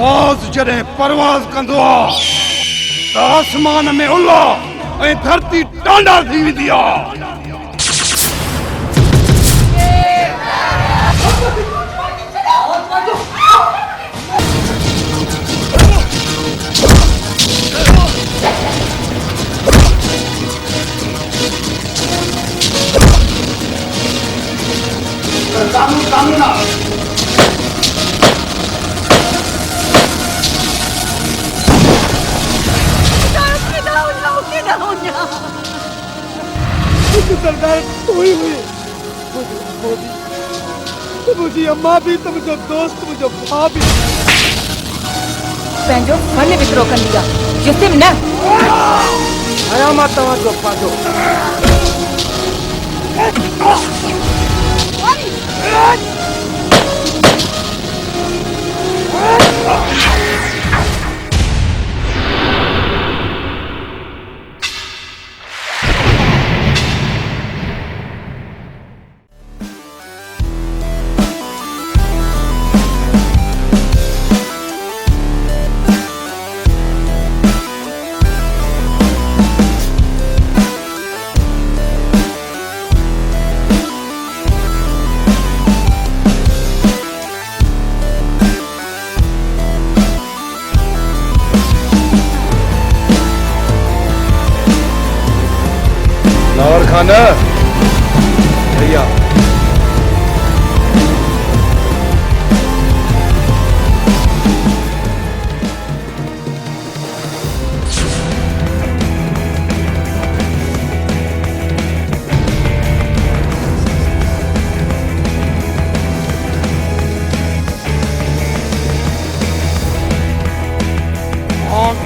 बाज़ जॾहिं परवाज़ कंदो आहे त आसमान में उल्हा ऐं धरती टांडा थी वेंदी आहे। Stamina! सरदार हुई मुझी अम्मा भी तो मुझो दोस्त मुझो भाउ भी पंहिंजो फन विकिरो कंदी आहे जिस्म न आया मां तव्हांजो पंहिंजो लाहौर खाना भैया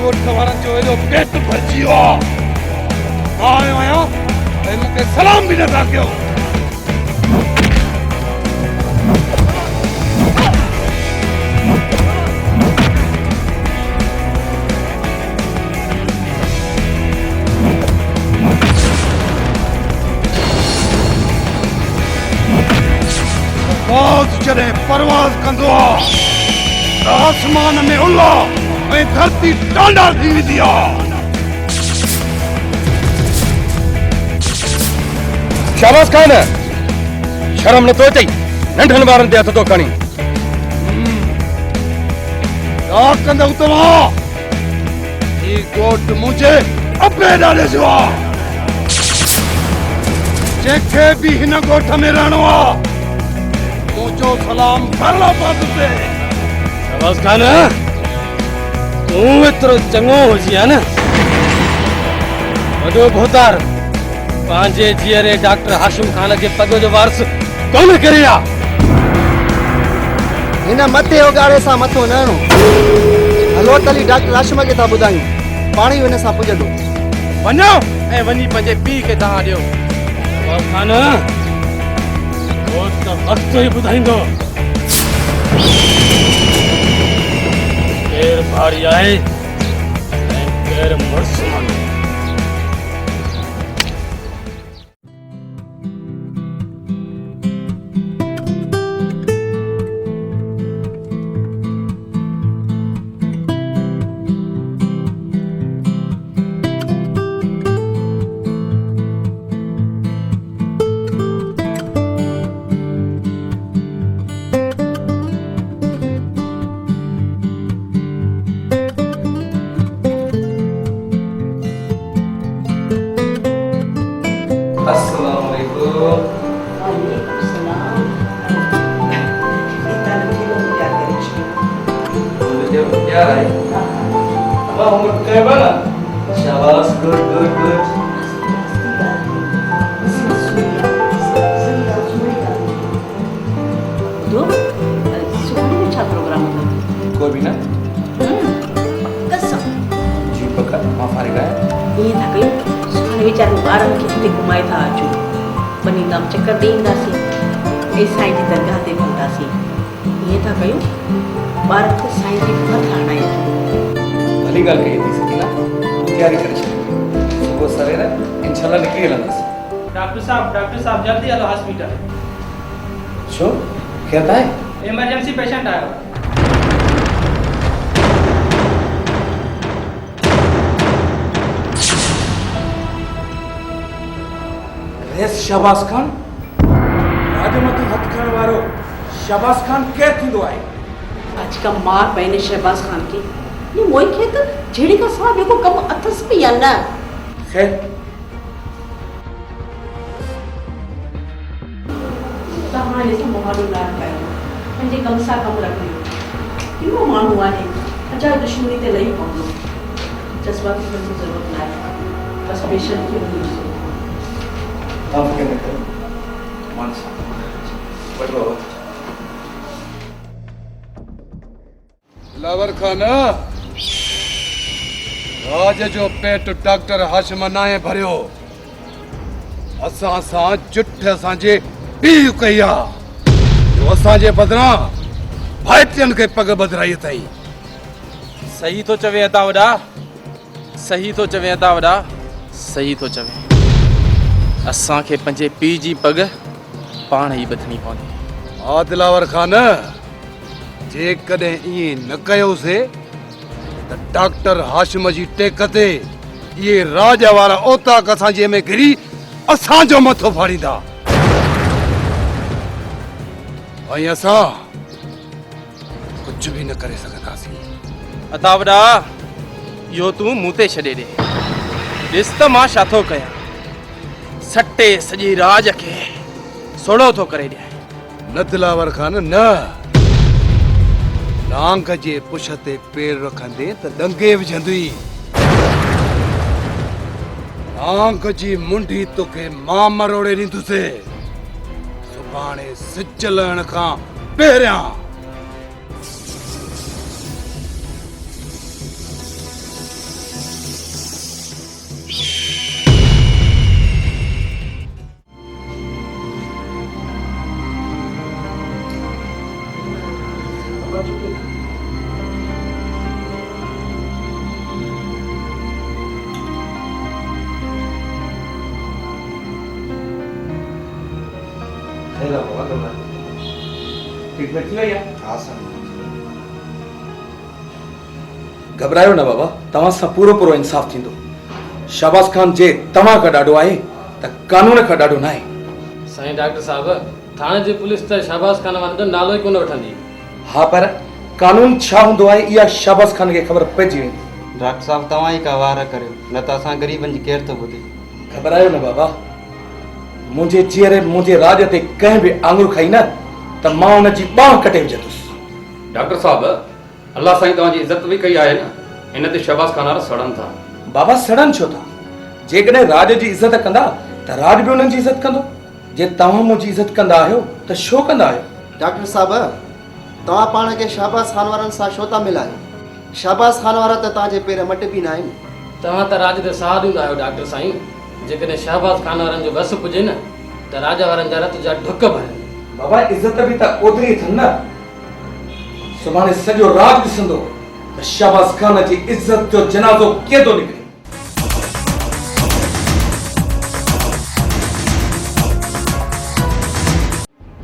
गोठ वारनि जो एॾो पेट भरिजी वियो आहे आयो आहियां ऐं मूंखे सलाम बि नथा कयो। बाज़ जॾहिं परवाज़ कंदो आहे त आसमान में उल्हा ऐं धरती टांडा थी वेंदी आहे। शाबाश खान शर्म नथो अचई नंढनि ॿारनि ते हथ थो खणी छा कंदव तव्हां? ही ॻोठ मुंहिंजे अबे ॾाॾे जो आहे जंहिंखे बि हिन ॻोठ में रहणो आहे मुंहिंजो सलाम भरला पात ते। शाबाश खान तूं एतिरो चङो हुजी आहे न वॾो भोतार पंहिंजे जीअरे डॉक्टर हाशिम खान जे पद जो वारस कोन करे आहे। हिन मथे उगाड़े सां मथो न हणो हलो तली डॉक्टर हाशिम खे था ॿुधायूं पाणी हिन सां पुॼंदो वञो ऐं वञी पंहिंजे पीउ खे तव्हां ॾियो। शाबाश खान पोइ त वक़्तु ई ॿुधाईंदो केरु भारी आहे ऐं केरु मुड़ुसु। शाबाश गुड गुड गुड दो सुबह में छा प्रोग्राम था कोई भी ना कसम जी पक्का मां फारिग है ये था कई सुबह वीचार ॿारनि खे हिते घुमाए था अचूं वञी नाम चक्कर ॾेई ईंदासीं ऐं साईं जी दरगाह ते पहुंतासीं ईअं था कयूं ॿारनि खे साईं जी मथां हणायूं भली ॻाल्हि कई थी सकीना तैयारी करे छॾी सुबुह सवेर इंशाल्लाह निकिरी हलंदासीं। डॉक्टर साहब जल्दी हलो हॉस्पिटल। छो क्या था है इमरजेंसी पेशेंट आयो। एस शहबाज खान राज मथे हथ खणण वारो शहबाज खान केर थींदो आहे? आज का मार पहने शहबाज खान की ये मोई खे त जेड़ी का सा बेको कम अथस पे या न खैर तहां से मोहालो ना कयो मुझे कम सा कम रखियो इहो माण्हू आहे अजा दुश्मनी ते लही पवंदो जज्बाती थियण जी ज़रूरत न आहे बस पेशेंट खे ॾिसो आप क्या करो मान सा बैठ बाबा दिलावर खान राज जो पेट डॉक्टर हाशिम नाए भरियो असां सां जुठ असांजे पीउ कई आहे जो असांजे बदिरां भाइटियुनि खे पग बदिराई अथई। सही तो चवे अता वॾा, सही तो चवे अता वॾा, सही तो चवे। असांखे पंहिंजे पीउ जी पग पाण ई ॿधणी पवंदी। हा दिलावर खान जेकॾहिं ईअं न कयोसीं त डॉक्टर हाशिम जी टेक ते इहे राज वारा ओताक असां जंहिंमें घिरी असांजो मथो फाड़ींदा ऐं असां कुझु बि न करे सघंदासीं। अता वॾा इहो तूं मूं ते छॾे ॾे। ॾिस त मां छा थो कयां, सटे सॼी राज खे सोढ़ो थो करे ॾियां। न दिलावर खान न, नांग जे पुछ ते पेर रखंदे त डंगे विझंदी। नांग जी मुंडी तोखे मां मरोड़े ॾींदुसि सुभाणे सिज लहण खां पहिरियां। ट्रीटमेंट थी वई आहे? हा सर। घबरायो न बाबा, तव्हां सां पूरो पूरो इंसाफ़ थींदो। शहबाज खान जे तव्हां खां ॾाढो आहे त कानून खां ॾाढो न आहे। साईं डॉक्टर साहब, थाणे जी पुलिस त शहबाज खान वारे जो नालो ई कोन वठंदी। हा पर कानून छा हूंदो आहे इहा शहबाज खान खे ख़बर पइजी वेंदी। डॉक्टर साहब तव्हां ई का वार करियो न त असां ग़रीबनि जी केरु थो ॿुधे। घबरायो न बाबा, मुंहिंजे चेहरे मुंहिंजे राज ते कंहिं बि आङुर खाई न त मां हुन जी ॿांह कटे विझंदुसि। डॉक्टर साहब, अल्लाह साईं तव्हांजी इज़त बि कई आहे न, इन ते शहबाज खान वारा सड़नि था। बाबा सड़नि छो था? जेकॾहिं राज जी इज़त कंदा त राज बि हुननि जी इज़त कंदो। जे तव्हां मुंहिंजी इज़त कंदा आहियो त छो कंदा आहियो? डॉक्टर साहब तव्हां पाण खे शहबाज खान वारनि सां छो था मिलायो? शहबाज खान वारा त तव्हांजे पेर मट बि न आहिनि। तव्हां त राज ते साह ॾींदा आहियो डॉक्टर साईं। जेकॾहिं शहबाज खान वारनि जो बस पुॼे न त राजा वारनि जा रत जा ढुक भरनि। बाबा इज़त बि त ओतिरी अथनि न। सुभाणे सॼो राज ॾिसंदो त शहबाज खान जी इज़त जो जनाज़ो कीअं थो निकिरे।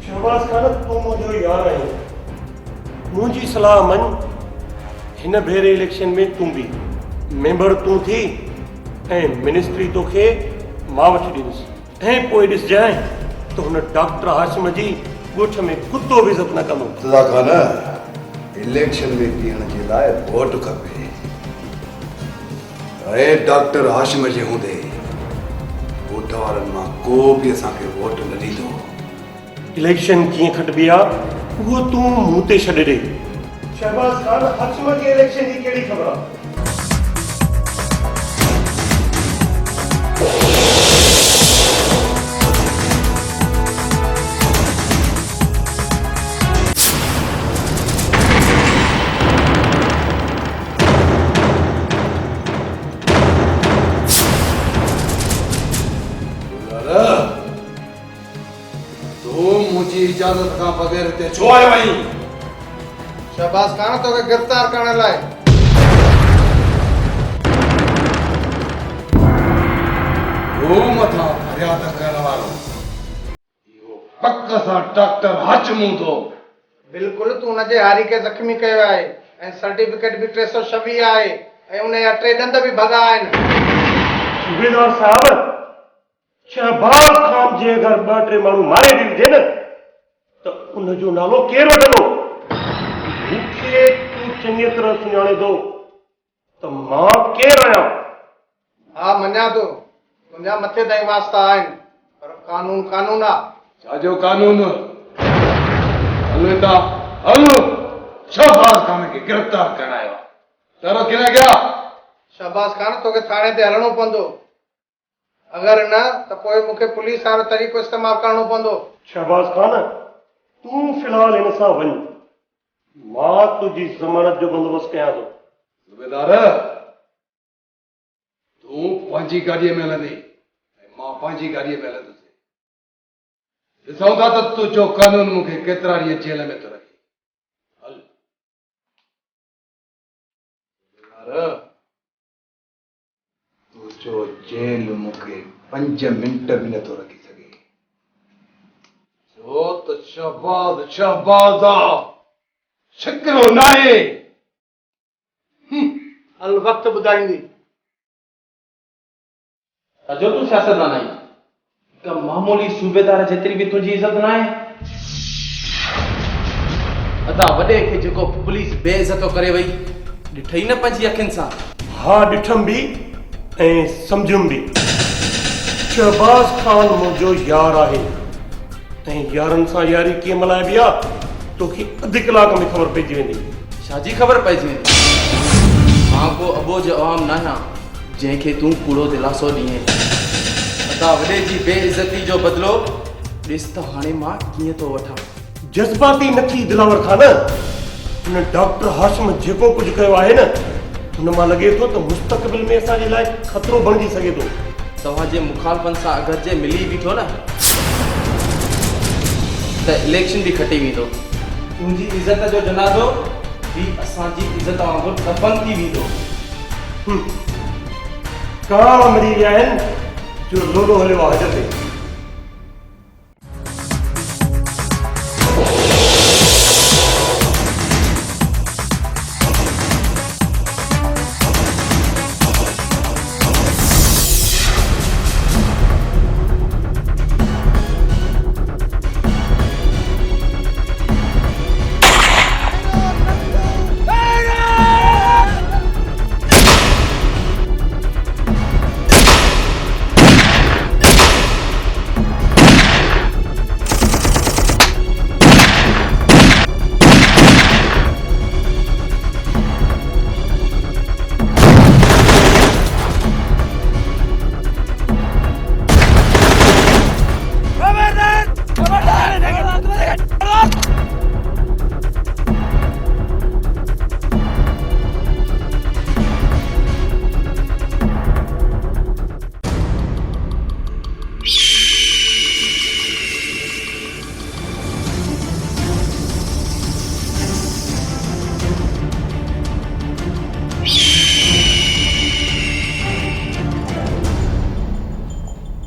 शहबाज खान तूं मुंहिंजो यार आहीं, मुंहिंजी सलाह मञ। हिन भेरे इलेक्शन में तूं बि मेंबर तूं थी ऐं मिनिस्ट्री तोखे मां वठी ॾींदुसि ऐं पोइ ॾिसजांइ त हुन डॉक्टर हाशिम जी ॻोठ में कुतो बि इज़त न कंदो। सदा खान इलेक्शन में बीहण जे लाइ वोट खपे ऐं डॉक्टर हाशिम जे हूंदे ॻोठ वारनि मां को बि असांखे वोट न ॾींदो। इलेक्शन कीअं खटिबी आहे उहो तूं मूं ते छॾे ॾे। शहबाज खान हाशिम जे इलेक्शन जी कहिड़ी ख़बर आहे? इजाजत खां बगैर हिते छो आयो आहीं? शहबाज खान तोखे गिरफ़्तार करण लाइ। वो मथां फरियाद करण वारो इहो पक सां डॉक्टर हाशिम हूंदो। बिल्कुलु तूं हुनजे हारी खे ज़ख़्मी कयो आहे ऐं सर्टिफिकेट बि 326 आहे ऐं उन जा 3 ॾंद बि भॻा आहिनि। सूबेदार साहब, शहबाज खान जे अगरि ॿ टे माण्हू मारे बि विझे न त उनजो नालो केरु वठंदो? मूंखे तूं चङी तरह सुञाणे थो त मां केरु आहियां। हा मञा थो, तुंहिंजा मथे ताईं वास्ता आहिनि, पर कानून कानून आहे। छाजो कानून? हल हितां हल, शहबाज खान खे गिरफ़्तार करण आयो आहे। तर किने गया? शहबाज खान तोखे थाणे ते हलणो पवंदो, अगरि न त पोइ मूंखे पुलिस वारो तरीक़ो इस्तेमालु करणो पवंदो। शहबाज खान, तूं फ़िलहाल हिन सां वञ, मां तुंहिंजी ज़मानत जो बंदोबस्तु कयां थो। सूबेदार, तूं पंहिंजी गाॾीअ में हलंदी ऐं मां पंहिंजी गाॾीअ में हलंदुसि। ॾिसूं था त तुंहिंजो कानून मूंखे केतिरा ॾींहं जेल में थो रखे। हल सूबेदार, तुंहिंजो जेल मूंखे 5 मिंट बि नथो रखी सघे, छो त शहबाज आहे, शिकिरो न आहे। हल वक़्तु ॿुधाईंदी। अजो तूं सियासतदान आहीं, हिकु मामूली सूबेदार जेतिरी बि तुंहिंजी इज़त न आहे। अदा वॾे खे जेको पुलिस बेइज़तो करे वई, ॾिठई न पंहिंजी अखियुनि सां? हा ॾिठमि बि ऐं सम्झुमि बि। शहबाज खान मुंहिंजो यार आहे ऐं यारनि सां यारी कीअं मल्हाइबी आहे तोखे अधु कलाक में ख़बर पइजी वेंदी। छाजी ख़बर पइजी वेंदी? मां को अबोज अवाम न आहियां जंहिंखे तूं कूड़ो दिलासो ॾींहुं। अदा वॾे जी बेइज़ती जो बदिलो ॾिस त हाणे मां कीअं थो वठां। जज़्बाती न थी दिलावर खान, हुन डॉक्टर हाशिम जेको कुझु कयो आहे न, हुन मां लॻे थो त मुस्तक़बिल में असांजे लाइ ख़तरो बणिजी सघे थो। तव्हांजे मुखालफ़नि सां अगरि जे मिली बीठो न त इलेक्शन बि खटी वेंदो। तुंहिंजी इज़त जो जनाज़ो बि असांजी इज़त वांगुरु दफ़न थी वेंदो। कहिड़ा मरी विया आहिनि जो लोलो हलियो आहे हज ते।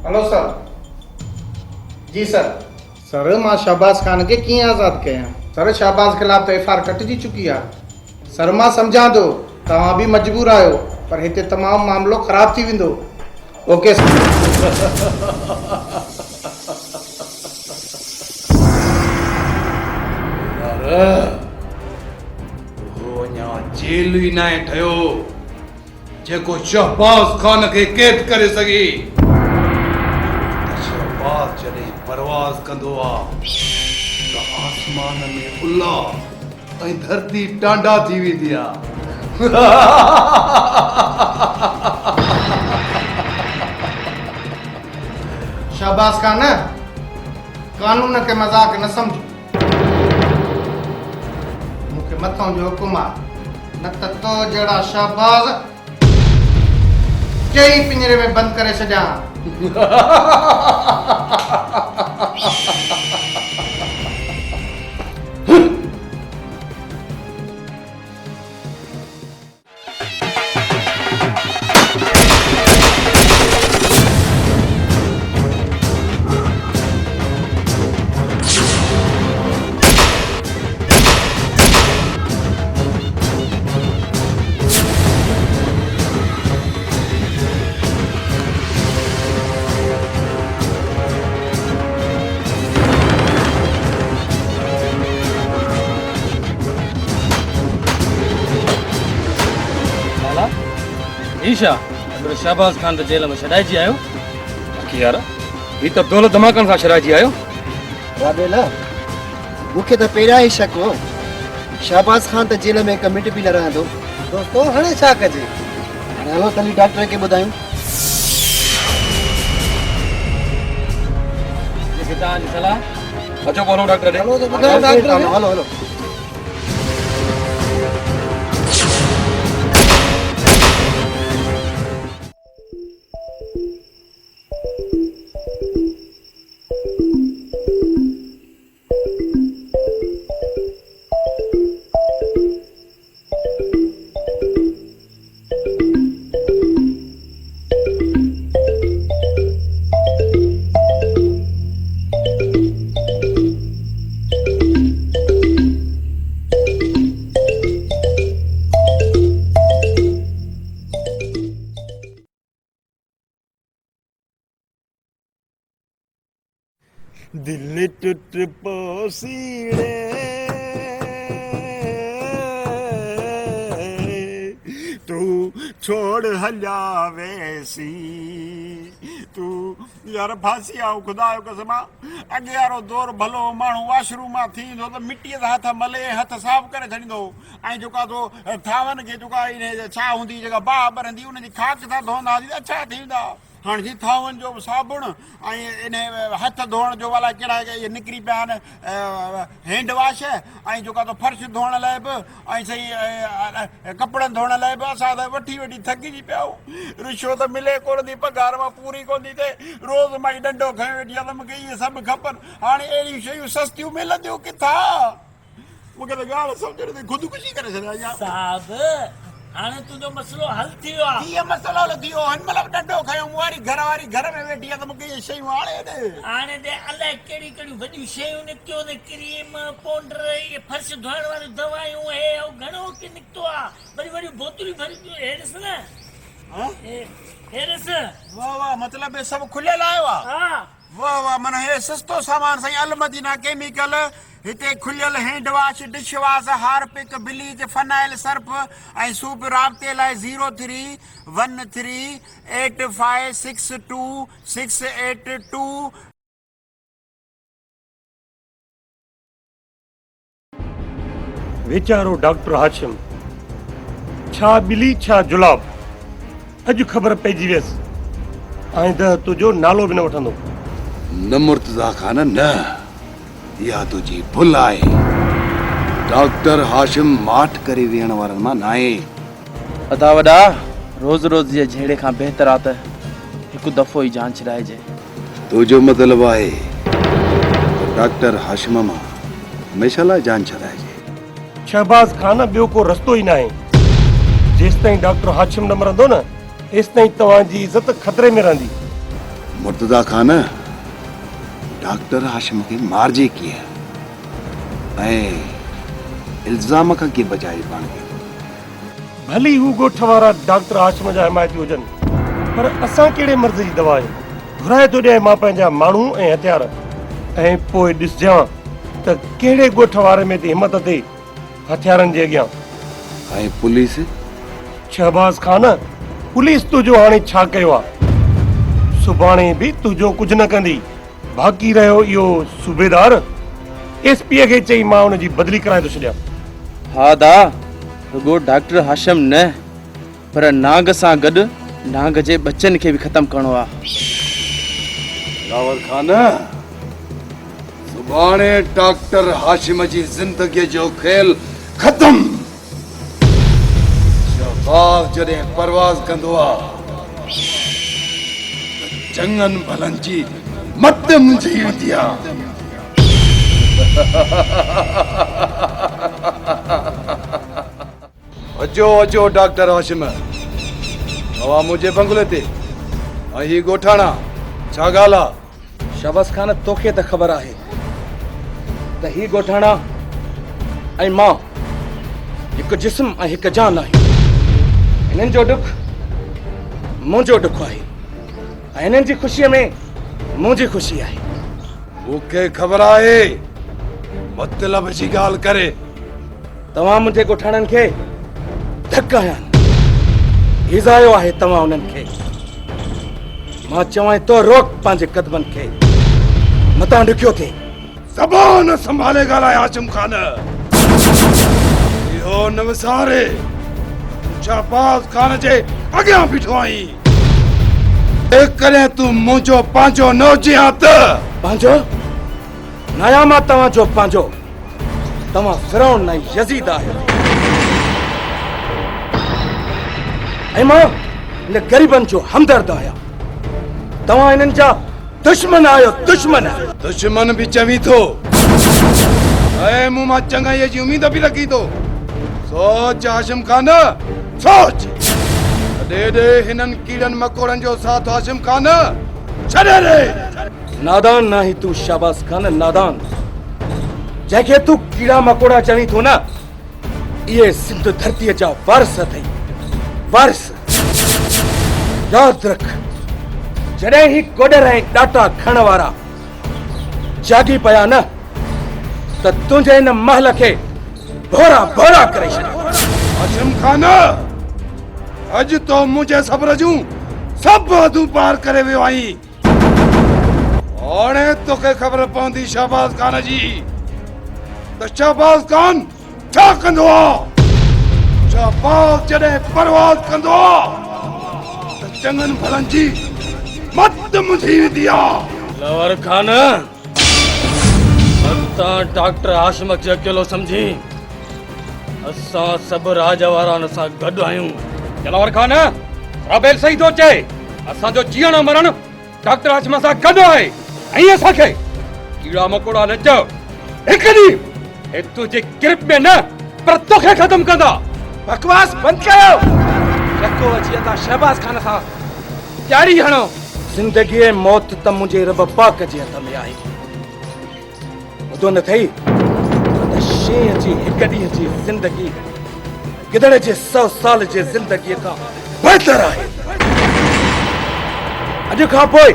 Hello sir. जी सर। सर मां शहबाज खान खे कीअं आज़ादु कयां? सर शहबाज खिलाफ़ त एफ आर कटिजी चुकी आहे। सर मां सम्झां थो तव्हां बि मजबूर आहियो, पर हिते तमामु मामिलो ख़राब थी वेंदो। Okay sir. अञा जेल ई न आहे ठहियो जेको शहबाज खान खे कैद करे सघे। शहबाज जॾहिं परवाज़ कंदो आहे त आसमान में उल्ला ऐं धरती टांडा थी वेंदी आहे। शहबाज खान, कानून खे मज़ाक न सम्झो। मूंखे मथां जो हुकुम आहे, न त तो जहिड़ा शहबाज चई पिंजरे में बंदि करे छॾियां। ईशा अगर शहबाज खान तो जेल में छॾाइजी आयो बाक़ी यार ही तो दौलत धमाकनि सां छॾाइजी आयो वाबेला मूंखे त पहिरियां ई शक हो शहबाज खान त जेल में 1 मिंट बि न रहंदो दोस्तो हाणे छा कजे हाणे हलो तली डॉक्टर खे ॿुधायूं जेके तव्हांजी सलाह अचो बोलो डॉक्टर ॾे हलो त ॿुधायो डॉक्टर खे। हलो हलो दिल टूट पोसीड़े तू छोड़ हलिया वैसी तू यार फांसी आओ खुदा जो कसम अॻे वारो दौर भलो माण्हू वॉशरूम मां थींदो त मिटीअ सां हथ मले हथ साफ़ करे छॾींदो ऐं जेका तो थावनि खे जेका इन छा हूंदी जेका बाहि ॿरंदी उनजी खाक सां धोईंदा हुआसीं त अच्छा थींदा हाणे जी थावनि जो साबुण ऐं इन हथ धोअण जो अलाए कहिड़ा इहे निकिरी पिया आहिनि हैंड वॉश ऐं जेका तो फर्श धोअण लाइ बि ऐं सही कपिड़नि धोअण लाइ बि असां त वठी थकिजी पिया आहियूं रिश्वत मिले कोन थी पघार मां पूरी कोन थी थिए रोज़ मां ई डंडो खयो वेठी आहे त मूंखे इहे सभु खपनि हाणे अहिड़ियूं शयूं सस्तियूं मिलंदियूं किथां मूंखे त ॻाल्हि सम्झ में ख़ुदकुशी करे छॾिया साहब हाणे तुंहिंजो मसलो हल थी वियो आहे कीअं मसलो हल थी वियो हिन महिल डंडो खयो मूं वारी घर में वेठी आहे त मूंखे इहे शयूं हाणे ॾे हाणे ते अलाए कहिड़ियूं कहिड़ियूं वॾियूं शयूं निकितियूं आहिनि क्रीम पाउडर इहे फर्श धोइण वारियूं दवायूं हे घणो की निकितो आहे वरी वॾियूं बोतलूं भरियूं हे ॾिस न हे ॾिस वाह वाह मतिलबु हे सभु खुलियल आयो आहे हा वाह वाह माना हे सस्तो सामान साईं अलमदीना केमिकल हिते खुलियल hand wash dish wash Harpic bleach phenyl Surf ऐं सूप राब्ते लाइ 03138562 वीचारो डॉक्टर हाशिम छा ॿिली छा जुलाब अॼु ख़बर पइजी वियसि आइंदा तुंहिंजो नालो बि न वठंदो न मुर्तज़ा खान न इहा तुंहिंजी भुल आहे डॉक्टर हाशिम माठ करे वेहण वारनि मां न आहे अदा वॾा रोज़ रोज़ जे जहिड़े खां बहितर आहे त हिकु दफ़ो ई जान छॾाइजे तुंहिंजो मतिलबु आहे डॉक्टर हाशिम मां हमेशह लाइ जान छॾाइजे शहबाज खान ॿियो को रस्तो ई न आहे जेसि ताईं डॉक्टर हाशिम न मरंदो न तेसि ताईं तव्हांजी इज़त ख़तरे में रहंदी मुर्तज़ा खान डॉक्टर हाशिम खे मारिजे कीअं ऐं इल्ज़ाम खां कीअं बचाए पाण खे भली हू ॻोठ वारा डॉक्टर हाशिम जा हिमायती हुजनि पर असां कहिड़े मर्ज़ जी दवा आहियूं घुराए थो ॾियां मां पंहिंजा माण्हू ऐं हथियार ऐं पोइ ॾिसजां त कहिड़े ॻोठ वारे में ते हिमत ते हथियारनि जे अॻियां ऐं पुलिस शहबाज खान पुलिस तुंहिंजो हाणे छा कयो आहे सुभाणे बि तुंहिंजो कुझु न कंदी बाक़ी रहियो इहो सूबेदार एसपीअ खे चई मां हुनजी बदली कराए थो छॾियां हा दा रुगो डॉक्टर हाशिम न पर नांग सां गॾु नांग जे बच्चनि खे बि ख़तमु करिणो आहे रावल खान सुभाणे डॉक्टर हाशिम जी ज़िंदगीअ जो खेल ख़तम शहबाज जॾहिं परवाज़ कंदो आहे चङनि भलनि जी मत मुंहिंजी वेंदी आहे अचो अचो डॉक्टर हाशिम हवा मुंहिंजे बंगले ते ऐं ही ॻोठाणा छा ॻाल्हि आहे शहबाज खान तोखे त ख़बर आहे त ही ॻोठाणा ऐं मां हिकु जिस्म ऐं हिकु जान आहे हिननि जो दुख मुंहिंजो दुख आहे ऐं हिननि जी ख़ुशीअ में मुंहिंजी ख़ुशी आहे मूंखे ख़बर आहे मतिलब जी ॻाल्हि करे तव्हां मुंहिंजे ॻोठाणनि खे धक आहिनि हिज़ायो आहे तव्हां उन्हनि खे। मां चवां तो रोक पंहिंजे कदमनि खे, मतां ॾुखियो थिए। ज़बान संभाले ॻाल्हाए हाशिम खान। इहो न विसारे शहबाज खान जे अॻियां बीठो आहीं। जेकॾहिं तूं मुंहिंजो पंहिंजो न हुजे हा त पंहिंजो नया मां तव्हांजो पंहिंजो। तव्हां फिरौन न यज़ीद आहियो ऐं मां इन ग़रीबनि जो हमदर्द आहियां। तव्हां इन्हनि जा दुश्मन आहियो, दुश्मन। दुश्मन बि चवीं थो ऐं मूं मां चङाईअ जी उमेद बि रखी थो। सोच हाशिम खान, सोच। ॾे हिननि कीड़नि मकोड़नि जो साथ हाशिम खान, छॾे ॾे। नादान नाही तू शहबाज खान, नादान। जंहिंखे तू कीड़ा मकोड़ा चवीं थो न, इहे सिंध धरतीअ जा वारिस अथई, वारिस। यादि रख, जॾहिं ही कोडर ऐं डाटा खण वारा जागी पिया न, त तुंहिंजे हिन महल खे भोरा भोरा करे छॾियो। हाशिम खान, अॼु तो मुंहिंजे सब्र जूं सभु हदूं पार करे वियो आहीं। हाणे तोखे ख़बर पवंदी शहबाज खान जी त शहबाज खान छा कंदो आहे। शहबाज जॾहिं परवाज़ कंदो आहे त चङनि भलनि जी मत मुंझी वेंदी आहे। लवर खान, असां डॉक्टर हाशिम खे अकेलो सम्झी, असां सभु राज वारनि सां गॾु आहियूं। जलावर खान, राबेल सही थो चए। असांजो जीअण मरण डॉक्टर हाशिम सां गॾु आहे ऐं असांखे कीड़ा मकोड़ा न चओ। हिकु ॾींहुं हे तुंहिंजे गिरफ़ में न, पर तोखे ख़तम कंदा। बकवास बंदि कयो। रखो अची था शहबाज खान सां ॾियारी हणो। ज़िंदगी ऐं मौत त मुंहिंजे रब पाक जे हथ में आहे। ॿुधो न अथई त शींहं जी हिकु ॾींहं जी ज़िंदगी गिदड़ जे 100 साल जे ज़िंदगीअ खां बहितर आहे। अॼु खां पोइ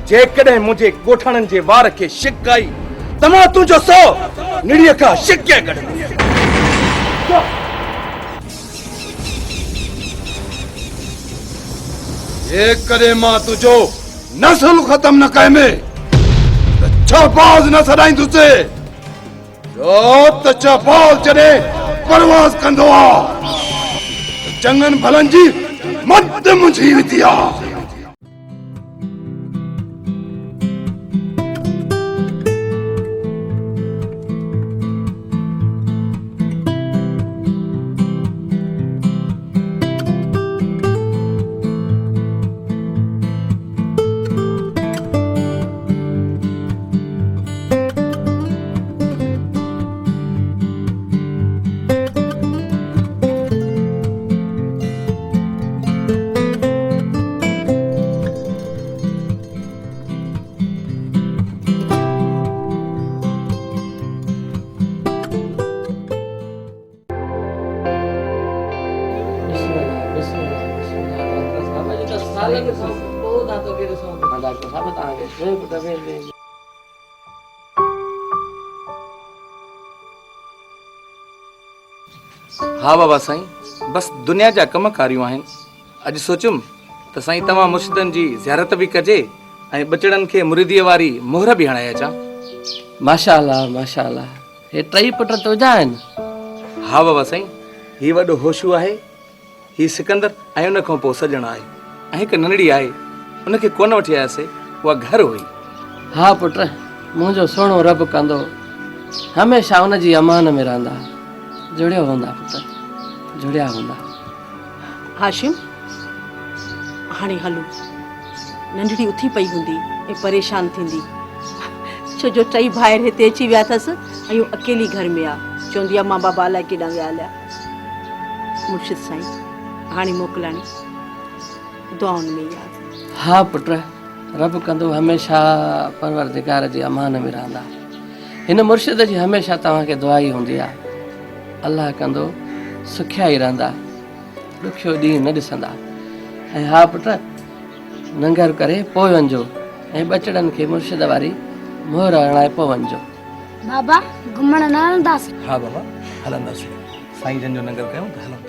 जेकॾहिं मुंहिंजे ॻोठाणनि जे वार खे शिक आई त मां तुंहिंजो सौ निड़ीअ खां शिके कढंदुसि। जेकॾहिं मां तुंहिंजो नस्ल ख़तम न कयमि त शहबाज न छॾाईंदुसि। छो त शहबाज जॾहिं परवाज़ कंदो आहे त चङनि भलनि जी मत मुंझी वेंदी आहे। हाँ बाबा साईं, बस दुनिया जा कम कारियूं आहिनि। अॼु सोचियुमि त साईं तव्हां मुर्शिदनि जी ज़ियारत बि कजे ऐं बचड़नि खे मुरीदीअ वारी मोहर बि हणाए अचां। माशाअल्लाह, माशाअल्लाह। हे टई पुट तुंहिंजा आहिनि? हाँ बाबा साईं, हीउ वॾो होशू आहे, हीउ सिकंदर ऐं उन खां पोइ सॼण आहे ऐं हिकु नंढड़ी आहे, उनखे कोन वठी आयासीं, उहा घर हुई। हा पुट, मुंहिंजो सुहिणो रब कंदो हमेशह उन जी अमान में रहंदा। जुड़िया हूंदा पुट, जुड़िया हूंदा। हाशिम, हाणे हलूं। नंढड़ी उथी पई हूंदी ऐं परेशान थींदी, छो जो टई भाइर हिते अची विया अथसि ऐं अकेली घर में आहे। चवंदी आहे मां बाबा अलाए केॾां विया हलिया। मुर्शिद साईं, हाणे मोकिलाणी दुआउनि में यादि। हा पुट, रब कंदो हमेशह परवरदिगार जी अमान में रहंदा। हिन मुर्शिद जी हमेशह तव्हांखे दुआ ई हूंदी आहे। अलाह कंदो सुखिया ई रहंदा, ॾुखियो ॾींहुं न ॾिसंदा। ऐं हा पुट, नंगर करे पोइ वञिजो ऐं बचड़नि खे मुर्शिद वारी मोहर हणाए पोइ वञिजो। बाबा घुमण न हलंदासीं? हाँ बाबा, हलंदासीं। साईं जन जो नंगर कयूं त हलूं।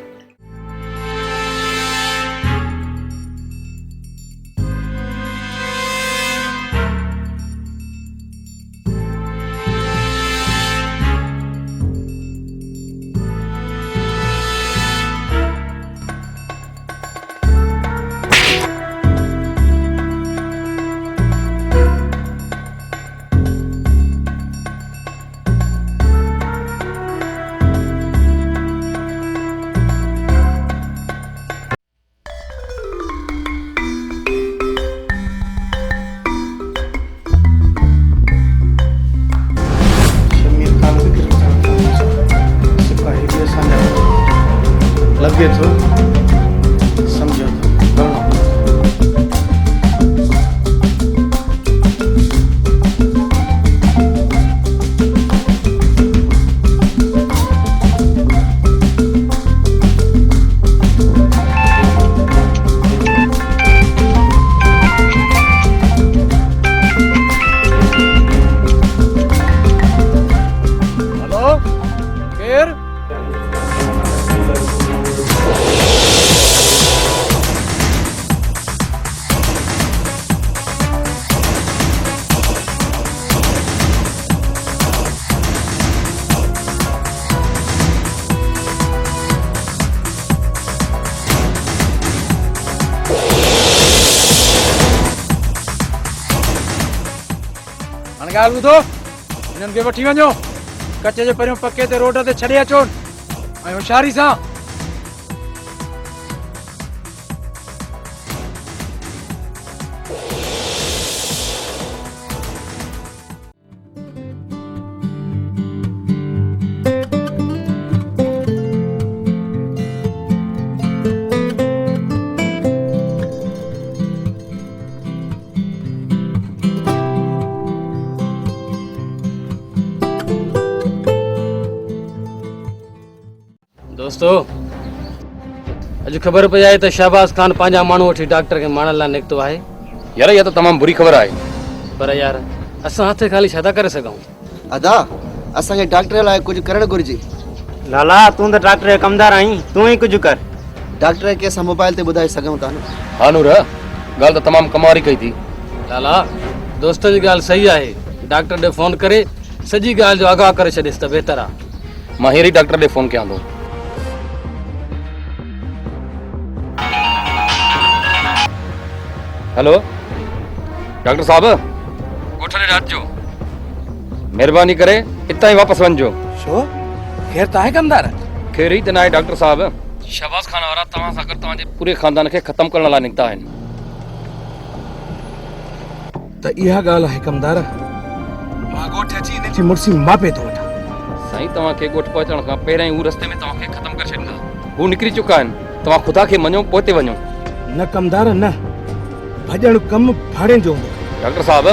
लगे तो समझो तो ॻाल्हि ॿुधो, हिननि खे वठी वञो, कच जे परियों पके ते रोड ते छॾे अचो ऐं होशियारी सां। दोस्तो, अॼु ख़बर पई आहे त शहबाज़ खान पंहिंजा माण्हू वठी डॉक्टर खे मारण लाइ निकितो आहे। यार इहा त तमामु बुरी ख़बर आहे। पर यार असां हथ ख़ाली छा था करे सघूं? अदा असांखे डॉक्टर लाइ कुझु करणु घुरिजे। लाला तूं त डॉक्टर जो कमदार आहीं, तूं ई कुझु कर। डॉक्टर खे असां मोबाइल ते ॿुधाए सघूं था न। हा नूर, ॻाल्हि त तमामु कमाल कई थी। लाला, दोस्त जी ॻाल्हि सही आहे। डॉक्टर ॾे फ़ोन करे सॼी ॻाल्हि जो आगाह करे छॾेसि त बहितर आहे। मां हींअर ई डॉक्टर ॾे फ़ोन कयां थो। हेलो डॉक्टर साहब, ॻोठ ॾे राति जो महिरबानी करे हितां ई वापसि वञिजो। छो? ख़ैर त आहे कमदार? ख़ैर ई त न आहे डॉक्टर साहब। शहबाज़ खान वारा तव्हां सां गॾु तव्हांजे पूरे ख़ानदान खे ख़तमु करण लाइ निकिता आहिनि। त इहा ॻाल्हि आहे कमदार। मां ॻोठ अची हिन जी मुड़सी मापे थो वठां। साईं, तव्हांखे ॻोठ पहुचण खां पहिरियों ई हू रस्ते में तव्हांखे ख़तमु करे छॾींदा। हू निकिरी चुका आहिनि। तव्हां ख़ुदा खे मञो, पोइ ते वञो। न कमदार न, भॼण कमु भाड़े जो हूंदो। डॉक्टर साहब,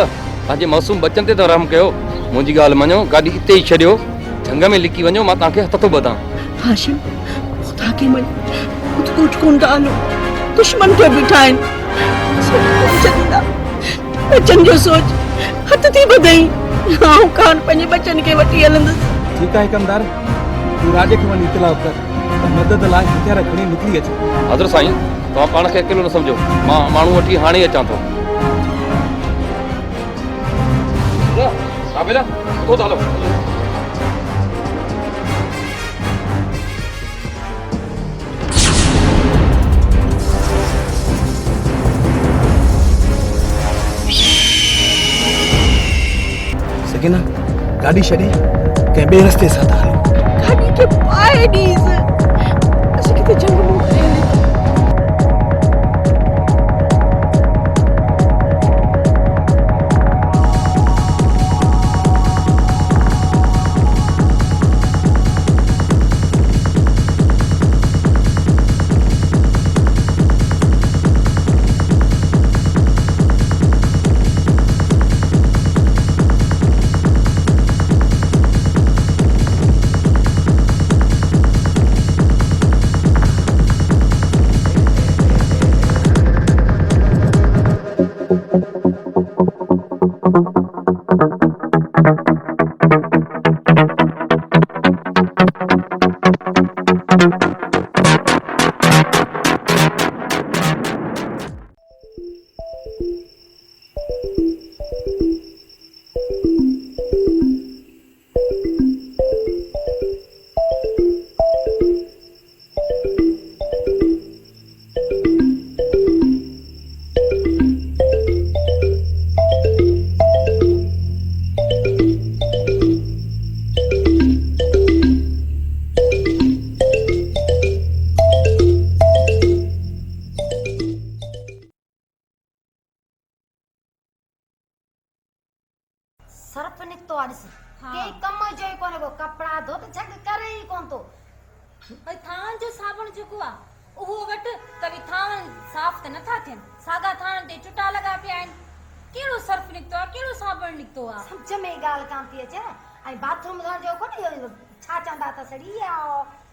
पंहिंजे मासूम बचन ते त रहम कयो। मुंहिंजी ॻाल्हि मञो, गाॾी हिते ई छॾियो, झंग में लिकी वञो। मां तव्हांखे हथ थो ॿधां। हाशिम, ख़ुदा खे मञ, ख़ुदि कुझु कोन था हलो, दुश्मन खे बीठा आहिनि। बचन जो सोच, हथ थी ॿधई। आऊं कान पंहिंजे बचन खे वठी हलंदसि। ठीकु आहे कमदार, तूं राॼ खे वञी इतलाउ कर त मदद लाइ हथियार खणी निकिरी अचे। हज़रत साईं, तव्हां पाण खे अकेलो न सम्झो। मां माण्हू वठी हाणे ई अचां थो। हलो। सकीना, गाॾी छॾे कंहिं ॿिए रस्ते सां था हलूं। गाॾी खे पाए ॾीस, असां किथे जंग में करे हले। सर्फ निकतो आ ॾिस। के कम जो ई कोने को कपड़ा धो त झग करे ई कोन तो। भई थान जो साबुण जेको आहे उहो वटि त बि थान साफ़ त नथा थियनि साॻा थान ते चुटा लॻा पिया आहिनि कहिड़ो सर्फ निकितो आहे कहिड़ो साबुण निकितो आहे सम्झ में ॻाल्हि कान थी अचे ऐं बाथरूम धोइण जो कोन्हे छा चवंदा त सड़ी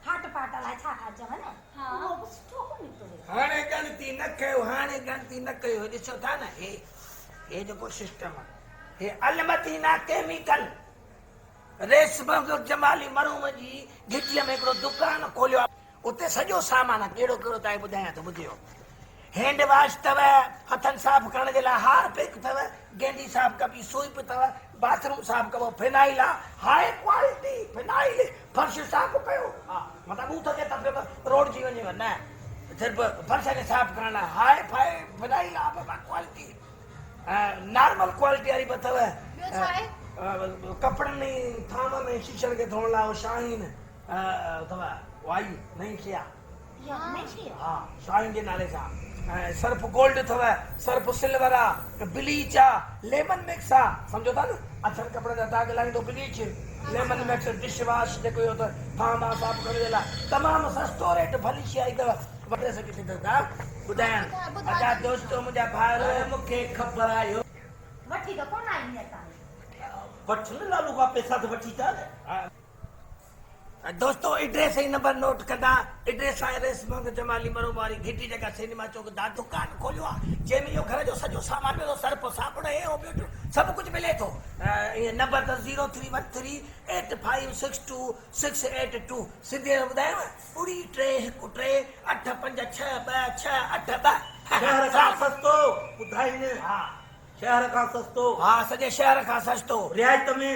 हाट पाट लाइ छा चवनि हा उहो सुठो कोन निकितो हाणे गणती न कयो ॾिसो था न हे जेको सिस्टम आहे हे अलमती ना केमिकल रेशम जो जमाली मरूम जी घिटीअ में हिकिड़ो दुकान खोलियो आहे उते सॼो सामान कहिड़ो कहिड़ो तव्हांखे ॿुधायां थो ॿुधियो हैंड वॉश अथव हथनि साफ़ करण जे लाइ हारपिक अथव गेंडी साफ़ कबी सूप अथव बाथरूम साफ़ कबो फिनाइल आहे हाई क्वालिटी फिनाइल फर्श साफ़ कयो हा मतिलबु हू थके त रोड जी वञेव न सिर्फ़ु फर्श खे साफ़ करण लाइ हाई फाई फिनाइल आहे बाबा क्वालिटी नॉर्मल क्वालिटी वारी बि अथव कपिड़नि में थाम में शीशनि खे धोअण लाइ शाहीन अथव वाई नई शइ आहे हा शाहीन जे नाले सां सर्फ गोल्ड अथव सर्फ सिल्वर आहे ब्लीच आहे लेमन मिक्स आहे सम्झो था न अछनि कपिड़े जा दाग लाहींदो bleach lemon mix dish wash जेको इहो अथव थाम आहे साफ़ करण जे लाइ तमामु सस्तो रेट भली शइ आई अथव वठे सघे थी ॿुधायां अच्छा दोस्तो मुंहिंजा भाउर मूंखे ख़बर आहे वठी त कोन आई असां वठ न लालू खां पैसा त वठी था दोस्तो एड्रेस ही नंबर नोट कंदा एड्रेस आहे रेशम जमाली मरो वारी घिटी जगह सिनेमा चौक दा दुकान खोलियो आहे जंहिंमें इहो घर जो सॼो सामान मिलो सर्फ साबुण हे हो ॿियो सभु कुझु मिले थो इहे नंबर त 03138562 सिंधी में ॿुधायांव 3 शहर खां सस्तो ॿुधाईनि हा शहर खां सस्तो हा सॼे शहर खां सस्तो रियायत में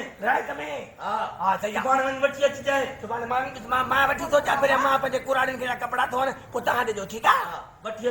हा त सुभाणे वञी वठी अचिजांइ सुभाणे मां वठी थो अचां पहिरियों मां पंहिंजे कुराड़ियुनि खे कपिड़ा धोअण पोइ तव्हां ॾिजो ठीकु आहे वठी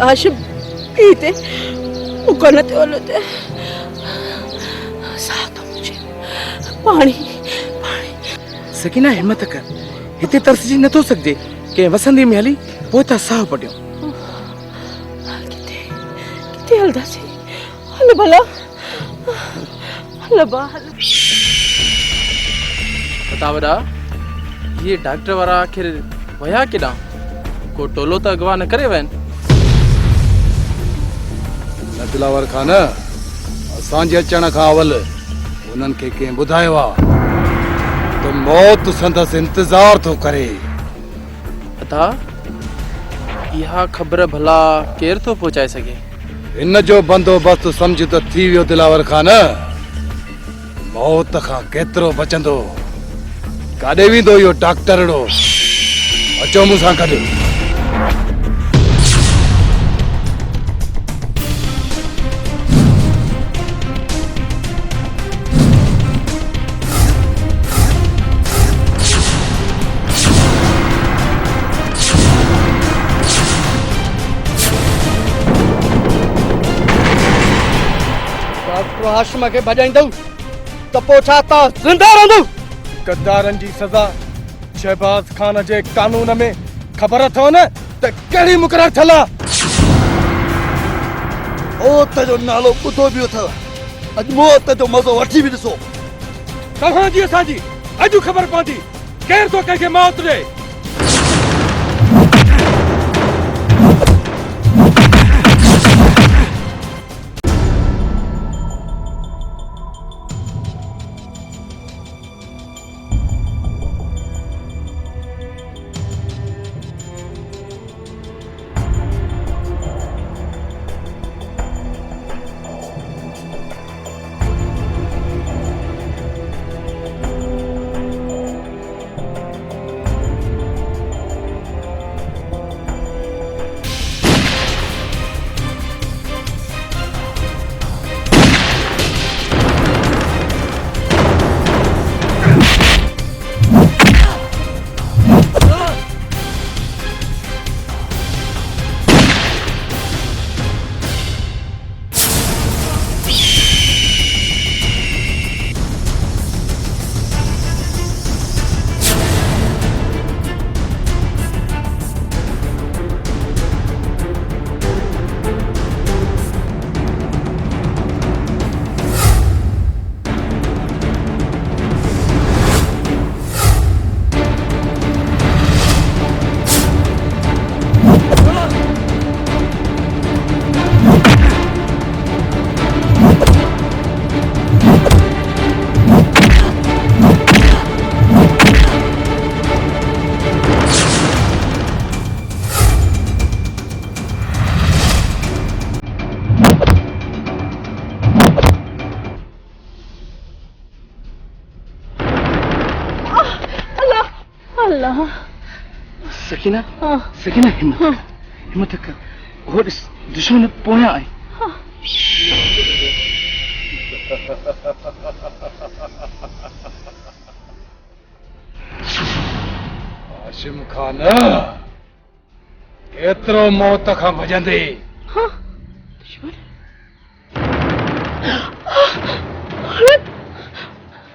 आशिम पीते उकन ते ओलते साथ मुझे पानी सकीना हिम्मत कर हिते तरसजी नथो सघजे के वसंदी में हली पोइ त साह पटियो किथे हलदासीं हल भला हल बाहर बता वड़ा ये डॉक्टर वारा आखिर वया केॾां को टोलो त अगवा न करे वञ दिलावर खान असांजे अचण खां अवल उन्हनि खे कंहिं ॿुधायो आहे त मौत संदसि इंतज़ार थो करे अता इहा ख़बर भला केर थो पहुचाए सघे इन जो बंदोबस्त सम्झ त थी वियो दिलावर खान मौत खां केतिरो बचंदो काॾे वेंदो इहो डॉक्टरड़ो अचो मूंसां गॾु हाशिम खे भॼाईंदव त पोइ छा तव्हां ज़िंदा रहंदव गद्दारनि जी सज़ा शहबाज खान जे कानून में ख़बर अथव न त कहिड़ी मुक़ररु थियल आहे मौत जो नालो ॿुधो बि अथव अॼु मौत जो मज़ो वठी बि ॾिसो तव्हांजी असांजी अॼु ख़बर पवंदी केरु थो कंहिंखे मौत ॾे सकीना सकीना हिम्मत कर और इस दुश्मन पोया आए हाशिम खान एतिरो मौत खां भॼंदे